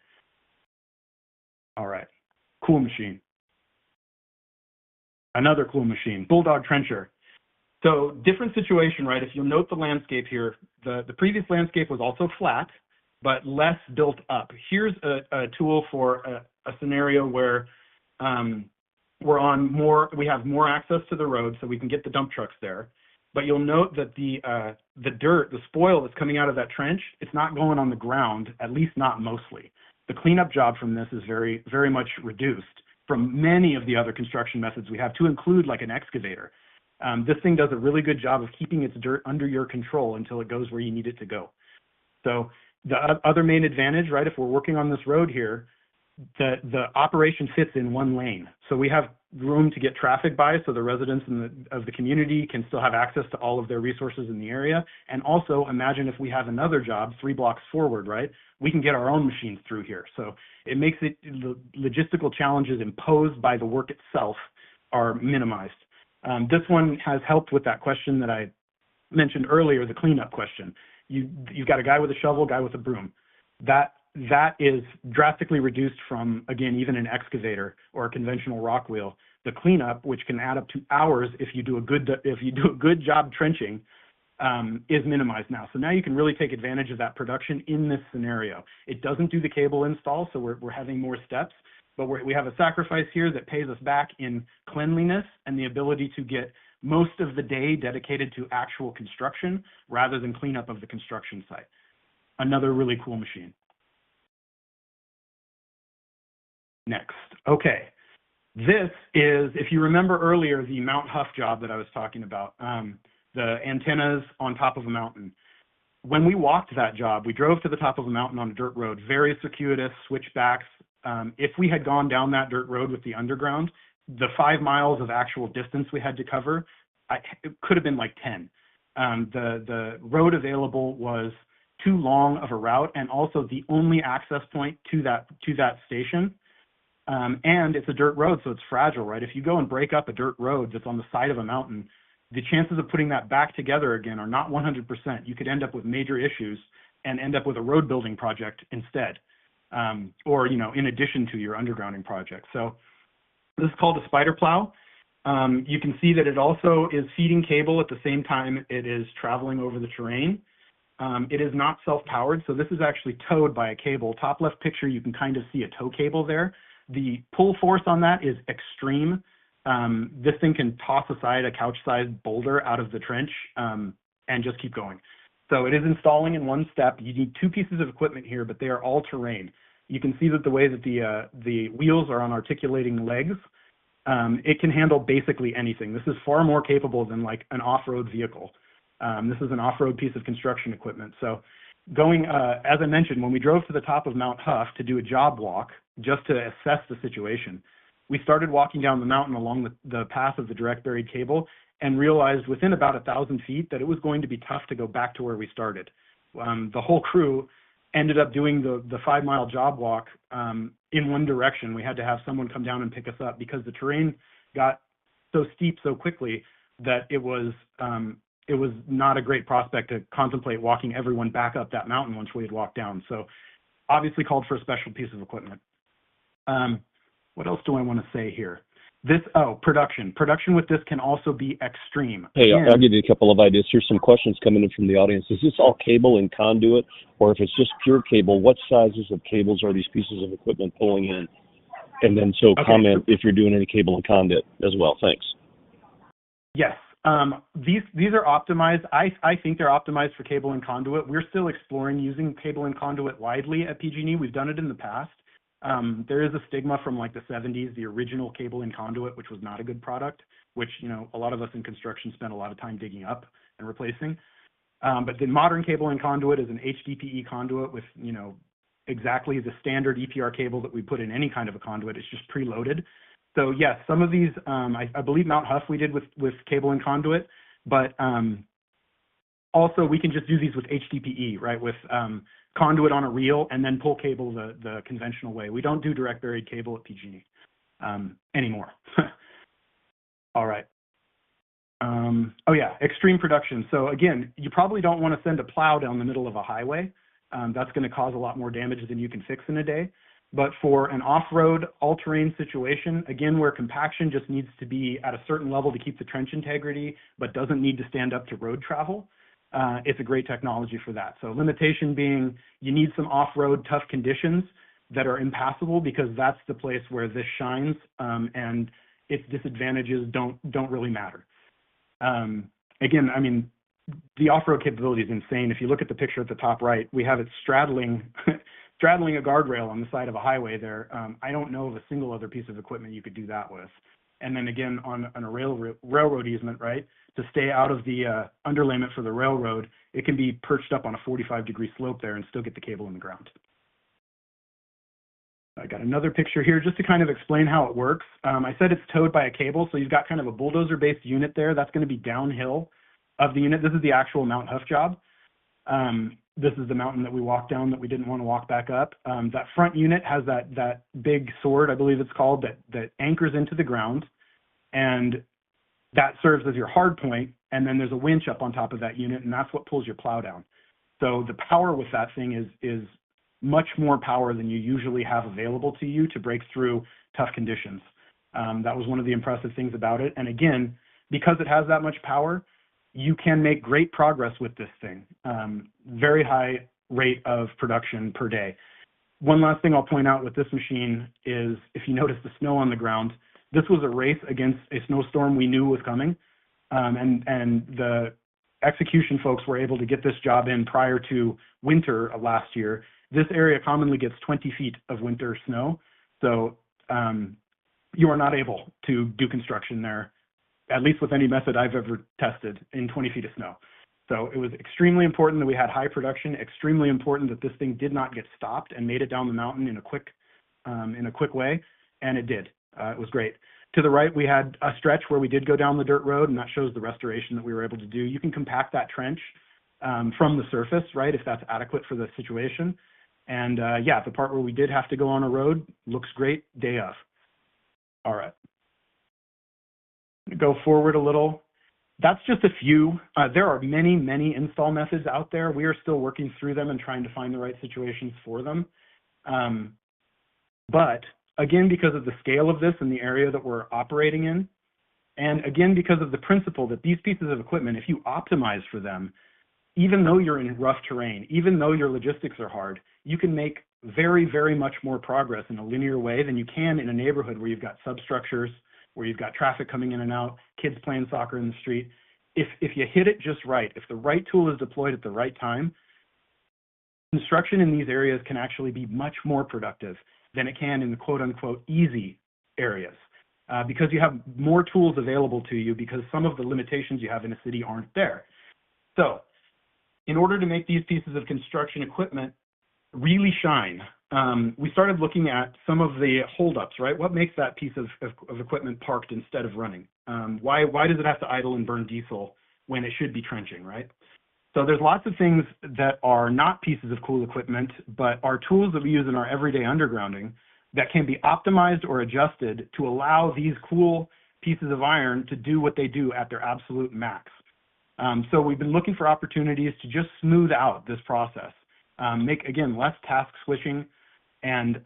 All right, cool machine. Another cool machine, Bulldog Trencher. So different situation, right? If you'll note the landscape here, the previous landscape was also flat, but less built up. Here's a tool for a scenario where we have more access to the road so we can get the dump trucks there. But you'll note that the dirt, the spoil that's coming out of that trench, it's not going on the ground, at least not mostly. The cleanup job from this is very, very much reduced from many of the other construction methods we have, to include like an excavator. This thing does a really good job of keeping its dirt under your control until it goes where you need it to go. So the other main advantage, right, if we're working on this road here, the operation fits in one lane. So we have room to get traffic by so the residents of the community can still have access to all of their resources in the area. And also imagine if we have another job 3 blocks forward, right? We can get our own machines through here. So it makes it, the logistical challenges imposed by the work itself are minimized. This one has helped with that question that I mentioned earlier, the cleanup question. You've got a guy with a shovel, guy with a broom. That is drastically reduced from, again, even an excavator or a conventional rock wheel. The cleanup, which can add up to hours if you do a good job trenching, is minimized now. So now you can really take advantage of that production in this scenario. It doesn't do the cable install, so we're having more steps, but we have a sacrifice here that pays us back in cleanliness and the ability to get most of the day dedicated to actual construction rather than cleanup of the construction site. Another really cool machine. Next. Okay. This is, if you remember earlier, the Mount Huff job that I was talking about, the antennas on top of a mountain. When we walked that job, we drove to the top of a mountain on a dirt road, very circuitous, switchbacks. If we had gone down that dirt road with the underground, the 5 miles of actual distance we had to cover, it could have been like 10. The road available was too long of a route, and also the only access point to that station. And it's a dirt road, so it's fragile, right? If you go and break up a dirt road that's on the side of a mountain, the chances of putting that back together again are not 100%. You could end up with major issues and end up with a road building project instead, or, in addition to your undergrounding project. So this is called a spider plow. You can see that it also is feeding cable at the same time it is traveling over the terrain. It is not self-powered, so this is actually towed by a cable. Top left picture, you can kind of see a tow cable there. The pull force on that is extreme. This thing can toss aside a couch-sized boulder out of the trench and just keep going. So it is installing in one step. You need 2 pieces of equipment here, but they are all terrain. You can see that the way that the wheels are on articulating legs, it can handle basically anything. This is far more capable than like an off-road vehicle. This is an off-road piece of construction equipment. So going, as I mentioned, when we drove to the top of Mount Huff to do a job walk, just to assess the situation, we started walking down the mountain along the path of the direct buried cable and realized within about 1,000 feet that it was going to be tough to go back to where we started. The whole crew ended up doing the 5-mile job walk in one direction. We had to have someone come down and pick us up because the terrain got so steep so quickly that it was not a great prospect to contemplate walking everyone back up that mountain once we had walked down. So obviously called for a special piece of equipment. What else do I want to say here? Production. Production with this can also be extreme. Hey, I'll give you a couple of ideas. Here's some questions coming in from the audience. Is this all cable and conduit, or if it's just pure cable, what sizes of cables are these pieces of equipment pulling in? And then comment if you're doing any cable and conduit as well. Thanks. Yes. These are optimized. I think they're optimized for cable and conduit. We're still exploring using cable and conduit widely at PG&E. We've done it in the past. There is a stigma from like the 70s, the original cable and conduit, which was not a good product, which, a lot of us in construction spent a lot of time digging up and replacing. But the modern cable and conduit is an HDPE conduit with, exactly the standard EPR cable that we put in any kind of a conduit. It's just preloaded. So yes, some of these, I believe Mount Huff we did with cable and conduit, but also we can just do these with HDPE, right? With conduit on a reel and then pull cable the conventional way. We don't do direct buried cable at PG&E anymore. All right. Extreme production. So again, you probably don't want to send a plow down the middle of a highway. That's going to cause a lot more damage than you can fix in a day. But for an off-road, all-terrain situation, again, where compaction just needs to be at a certain level to keep the trench integrity, but doesn't need to stand up to road travel, it's a great technology for that. So limitation being you need some off-road tough conditions that are impassable because that's the place where this shines, and its disadvantages don't really matter. Again, I mean, the off-road capability is insane. If you look at the picture at the top right, we have it straddling a guardrail on the side of a highway there. I don't know of a single other piece of equipment you could do that with. And then again, on a railroad easement, right, to stay out of the underlayment for the railroad, it can be perched up on a 45-degree slope there and still get the cable in the ground. I got another picture here just to kind of explain how it works. I said it's towed by a cable, so you've got kind of a bulldozer-based unit there. That's going to be downhill of the unit. This is the actual Mount Huff job. This is the mountain that we walked down that we didn't want to walk back up. That front unit has that big sword, I believe it's called, that anchors into the ground, and that serves as your hard point, and then there's a winch up on top of that unit, and that's what pulls your plow down. So the power with that thing is much more power than you usually have available to you to break through tough conditions. That was one of the impressive things about it. And again, because it has that much power, you can make great progress with this thing. Very high rate of production per day. One last thing I'll point out with this machine is, if you notice the snow on the ground, this was a race against a snowstorm we knew was coming. And the execution folks were able to get this job in prior to winter of last year. This area commonly gets 20 feet of winter snow. So you are not able to do construction there, at least with any method I've ever tested, in 20 feet of snow. So it was extremely important that we had high production, extremely important that this thing did not get stopped and made it down the mountain in a quick way, and it did. It was great. To the right, we had a stretch where we did go down the dirt road, and that shows the restoration that we were able to do. You can compact that trench from the surface, right, if that's adequate for the situation. And yeah, the part where we did have to go on a road looks great day of. All right. Go forward a little. That's just a few. There are many, many install methods out there. We are still working through them and trying to find the right situations for them. But again, because of the scale of this and the area that we're operating in, and again, because of the principle that these pieces of equipment, if you optimize for them, even though you're in rough terrain, even though your logistics are hard, you can make very, very much more progress in a linear way than you can in a neighborhood where you've got substructures, where you've got traffic coming in and out, kids playing soccer in the street. If you hit it just right, if the right tool is deployed at the right time, construction in these areas can actually be much more productive than it can in the quote-unquote easy areas, because you have more tools available to you because some of the limitations you have in a city aren't there. So in order to make these pieces of construction equipment really shine, we started looking at some of the holdups, right? What makes that piece of equipment parked instead of running? Why does it have to idle and burn diesel when it should be trenching, right? So there's lots of things that are not pieces of cool equipment, but are tools that we use in our everyday undergrounding that can be optimized or adjusted to allow these cool pieces of iron to do what they do at their absolute max. So we've been looking for opportunities to just smooth out this process, make, again, less task switching, and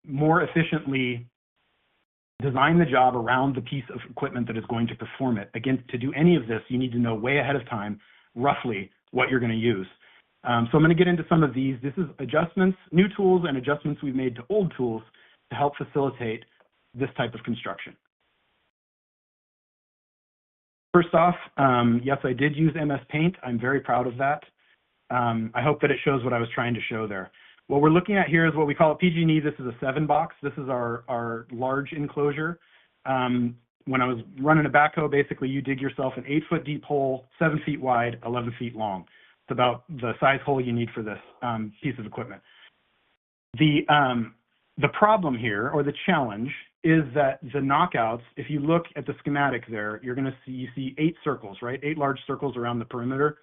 more efficiently design the job around the piece of equipment that is going to perform it. Again, to do any of this, you need to know way ahead of time, roughly, what you're going to use. So I'm going to get into some of these. This is adjustments, new tools and adjustments we've made to old tools to help facilitate this type of construction. First off, yes, I did use MS Paint. I'm very proud of that. I hope that it shows what I was trying to show there. What we're looking at here is what we call a PG&E. This is a 7-box. This is our large enclosure. When I was running a backhoe, basically you dig yourself an 8-foot deep hole, 7 feet wide, 11 feet long. It's about the size hole you need for this piece of equipment. The problem here, or the challenge, is that the knockouts, if you look at the schematic there, you're going to see, you see 8 circles, right? 8 large circles around the perimeter.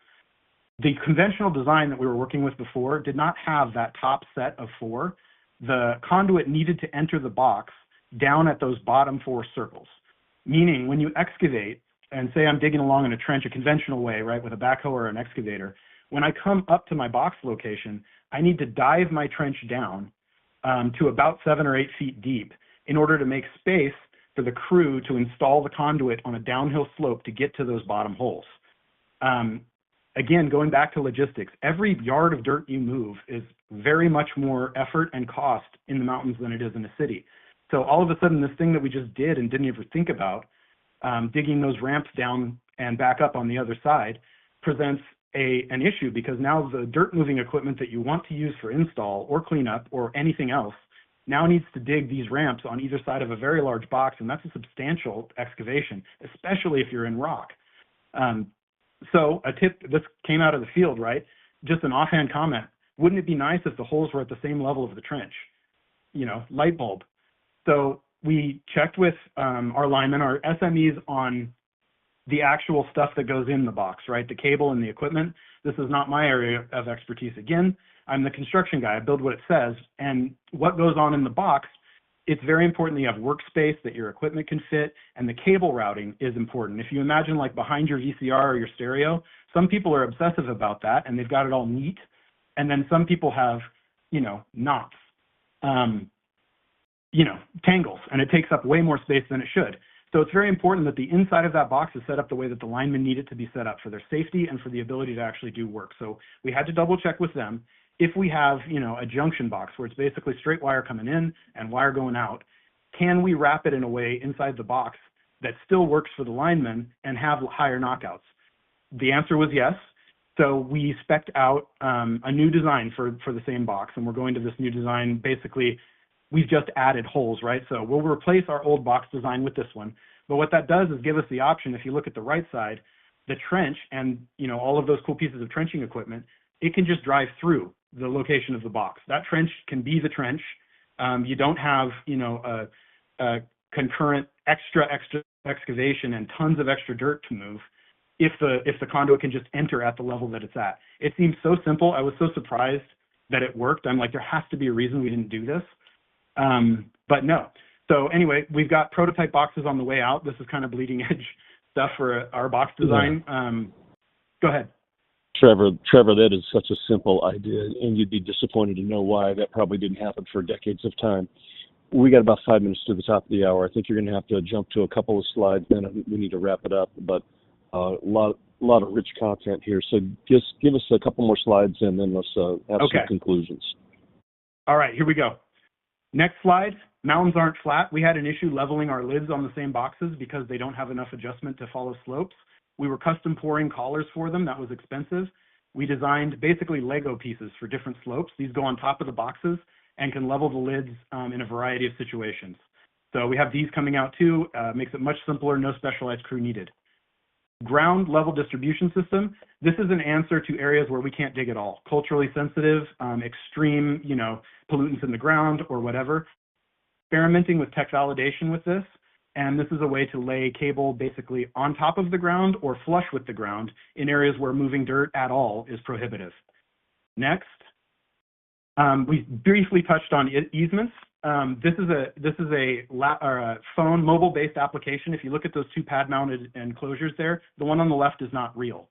The conventional design that we were working with before did not have that top set of 4. The conduit needed to enter the box down at those bottom 4 circles. Meaning when you excavate, and say I'm digging along in a trench a conventional way, right, with a backhoe or an excavator, when I come up to my box location, I need to dive my trench down to about 7 or 8 feet deep in order to make space for the crew to install the conduit on a downhill slope to get to those bottom holes. Again, going back to logistics, every yard of dirt you move is very much more effort and cost in the mountains than it is in a city. So all of a sudden, this thing that we just did and didn't even think about, digging those ramps down and back up on the other side, presents an issue, because now the dirt moving equipment that you want to use for install or cleanup or anything else now needs to dig these ramps on either side of a very large box, and that's a substantial excavation, especially if you're in rock. So a tip, this came out of the field, right? Just an offhand comment. Wouldn't it be nice if the holes were at the same level of the trench? You know, light bulb. So we checked with our linemen, our SMEs, on the actual stuff that goes in the box, right? The cable and the equipment. This is not my area of expertise. Again, I'm the construction guy. I build what it says. And what goes on in the box, it's very important that you have workspace that your equipment can fit, and the cable routing is important. If you imagine like behind your VCR or your stereo, some people are obsessive about that and they've got it all neat. And then some people have, you know, knots, you know, tangles, and it takes up way more space than it should. So it's very important that the inside of that box is set up the way that the linemen need it to be set up for their safety and for the ability to actually do work. So we had to double check with them. If we have, you know, a junction box where it's basically straight wire coming in and wire going out, can we wrap it in a way inside the box that still works for the linemen and have higher knockouts? The answer was yes. So we spec'd out a new design for the same box, and we're going to this new design basically we've just added holes, right? So we'll replace our old box design with this one. But what that does is give us the option, if you look at the right side, the trench and, you know, all of those cool pieces of trenching equipment, it can just drive through the location of the box. That trench can be the trench. You don't have, you know, a concurrent extra excavation and tons of extra dirt to move if the conduit can just enter at the level that it's at. It seems so simple. I was so surprised that it worked. I'm like, there has to be a reason we didn't do this. But no. So anyway, we've got prototype boxes on the way out. This is kind of bleeding edge stuff for our box design. Go ahead. Trevor, that is such a simple idea, and you'd be disappointed to know why that probably didn't happen for decades of time. We got about 5 minutes to the top of the hour. I think you're going to have to jump to a couple of slides, then we need to wrap it up. But a lot of rich content here. So just give us a couple more slides, and then let's have some conclusions. All right, here we go. Next slide. Mountains aren't flat. We had an issue leveling our lids on the same boxes because they don't have enough adjustment to follow slopes. We were custom pouring collars for them. That was expensive. We designed basically Lego pieces for different slopes. These go on top of the boxes and can level the lids in a variety of situations. So we have these coming out too. Makes it much simpler, no specialized crew needed. Ground level distribution system. This is an answer to areas where we can't dig at all. Culturally sensitive, extreme, you know, pollutants in the ground or whatever. Experimenting with tech validation with this. And this is a way to lay cable basically on top of the ground or flush with the ground in areas where moving dirt at all is prohibitive. Next, we briefly touched on easements. This is a phone mobile-based application. If you look at those two pad-mounted enclosures there, the one on the left is not real.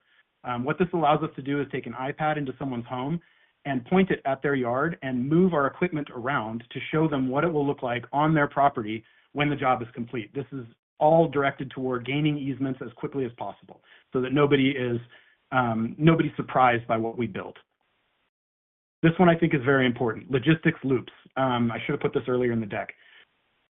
What this allows us to do is take an iPad into someone's home and point it at their yard and move our equipment around to show them what it will look like on their property when the job is complete. This is all directed toward gaining easements as quickly as possible so that nobody's surprised by what we built. This one I think is very important. Logistics loops. I should have put this earlier in the deck.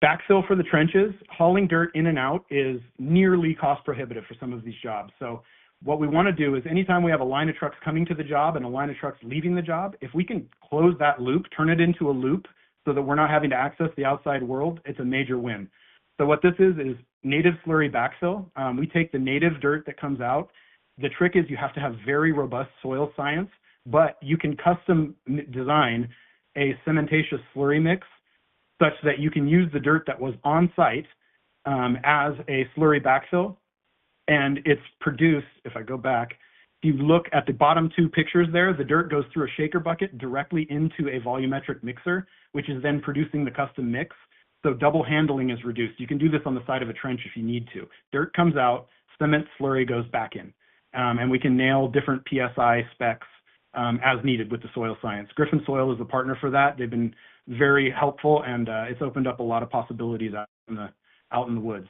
Backfill for the trenches. Hauling dirt in and out is nearly cost prohibitive for some of these jobs. So what we want to do is anytime we have a line of trucks coming to the job and a line of trucks leaving the job, if we can close that loop, turn it into a loop so that we're not having to access the outside world, it's a major win. So what this is native slurry backfill. We take the native dirt that comes out. The trick is you have to have very robust soil science, but you can custom design a cementatious slurry mix such that you can use the dirt that was on site as a slurry backfill. And it's produced, if I go back, if you look at the bottom two pictures there, the dirt goes through a shaker bucket directly into a volumetric mixer, which is then producing the custom mix. So double handling is reduced. You can do this on the side of a trench if you need to. Dirt comes out, cement slurry goes back in. And we can nail different PSI specs as needed with the soil science. Griffin Soil is a partner for that. They've been very helpful, and it's opened up a lot of possibilities out in the woods.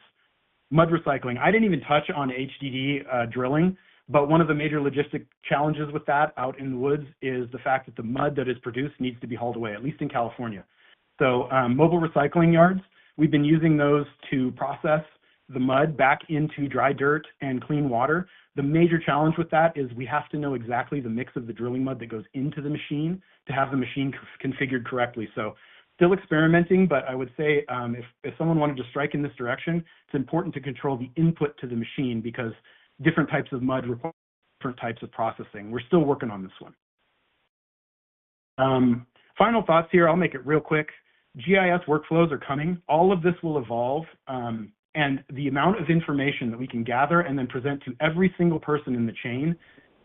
Mud recycling. I didn't even touch on HDD drilling, but one of the major logistic challenges with that out in the woods is the fact that the mud that is produced needs to be hauled away, at least in California. So mobile recycling yards, we've been using those to process the mud back into dry dirt and clean water. The major challenge with that is we have to know exactly the mix of the drilling mud that goes into the machine to have the machine configured correctly. So still experimenting, but I would say if someone wanted to strike in this direction, it's important to control the input to the machine because different types of mud require different types of processing. We're still working on this one. Final thoughts here, I'll make it real quick. GIS workflows are coming. All of this will evolve, and the amount of information that we can gather and then present to every single person in the chain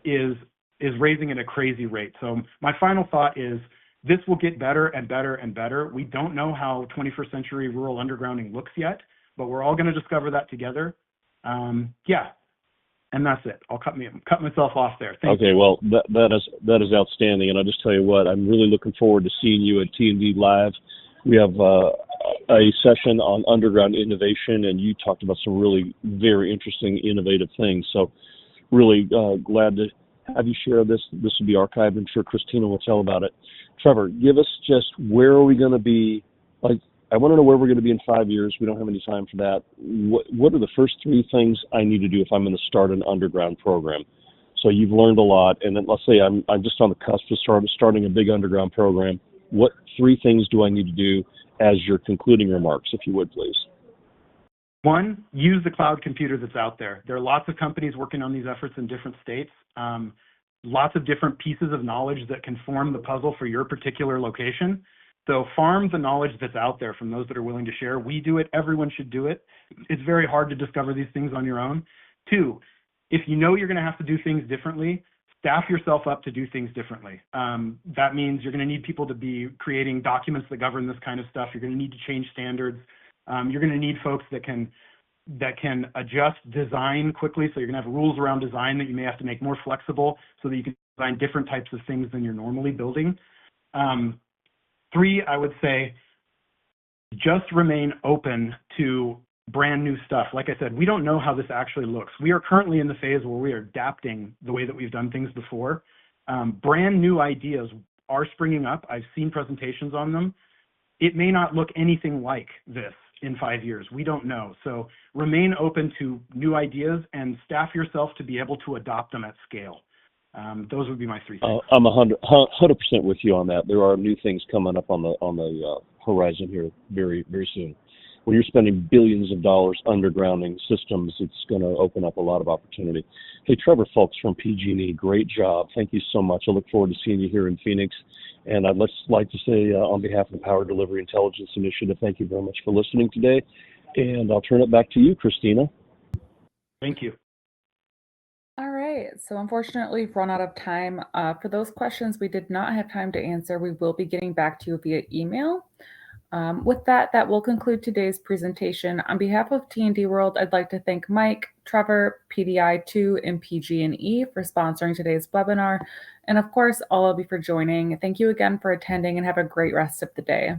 is raising at a crazy rate. So my final thought is this will get better and better and better. We don't know how 21st century rural undergrounding looks yet, but we're all going to discover that together. And that's it. I'll cut myself off there. Thank you. Well, that is outstanding. And I'll just tell you what, I'm really looking forward to seeing you at T&D Live. We have a session on underground innovation, and you talked about some really very interesting, innovative things. So really glad to have you share this. This will be archived. I'm sure Christina will tell about it. Trevor, give us just where are we going to be? I want to know where we're going to be in 5 years. We don't have any time for that. What are the first three things I need to do if I'm going to start an underground program? So you've learned a lot, and then let's say I'm just on the cusp of starting a big underground program. what 3 things do I need to do as your concluding remarks, if you would, please? 1, use the cloud computer that's out there. There are lots of companies working on these efforts in different states. Lots of different pieces of knowledge that can form the puzzle for your particular location. So farm the knowledge that's out there from those that are willing to share. We do it. Everyone should do it. It's very hard to discover these things on your own. 2, if you know you're going to have to do things differently, staff yourself up to do things differently. That means you're going to need people to be creating documents that govern this kind of stuff. You're going to need to change standards. You're going to need folks that can adjust design quickly. So you're going to have rules around design that you may have to make more flexible so that you can design different types of things than you're normally building. 3, I would say, just remain open to brand new stuff. Like I said, we don't know how this actually looks. We are currently in the phase where we are adapting the way that we've done things before. Brand new ideas are springing up. I've seen presentations on them. It may not look anything like this in 5 years. We don't know. So remain open to new ideas and staff yourself to be able to adopt them at scale. Those would be my 3 things. I'm 100% with you on that. There are new things coming up on the horizon here very, very soon. When you're spending billions of dollars undergrounding systems, it's going to open up a lot of opportunity. Hey, Trevor Fulks from PG&E, great job. Thank you so much. I look forward to seeing you here in Phoenix. And I'd just like to say, on behalf of the Power Delivery Intelligence Initiative, thank you very much for listening today. And I'll turn it back to you, Christina. Thank you. All right. So unfortunately, we've run out of time. For those questions we did not have time to answer, we will be getting back to you via email. With that will conclude today's presentation. On behalf of T&D World, I'd like to thank Mike, Trevor, PDI2, and PG&E for sponsoring today's webinar. And of course, all of you for joining. Thank you again for attending and have a great rest of the day.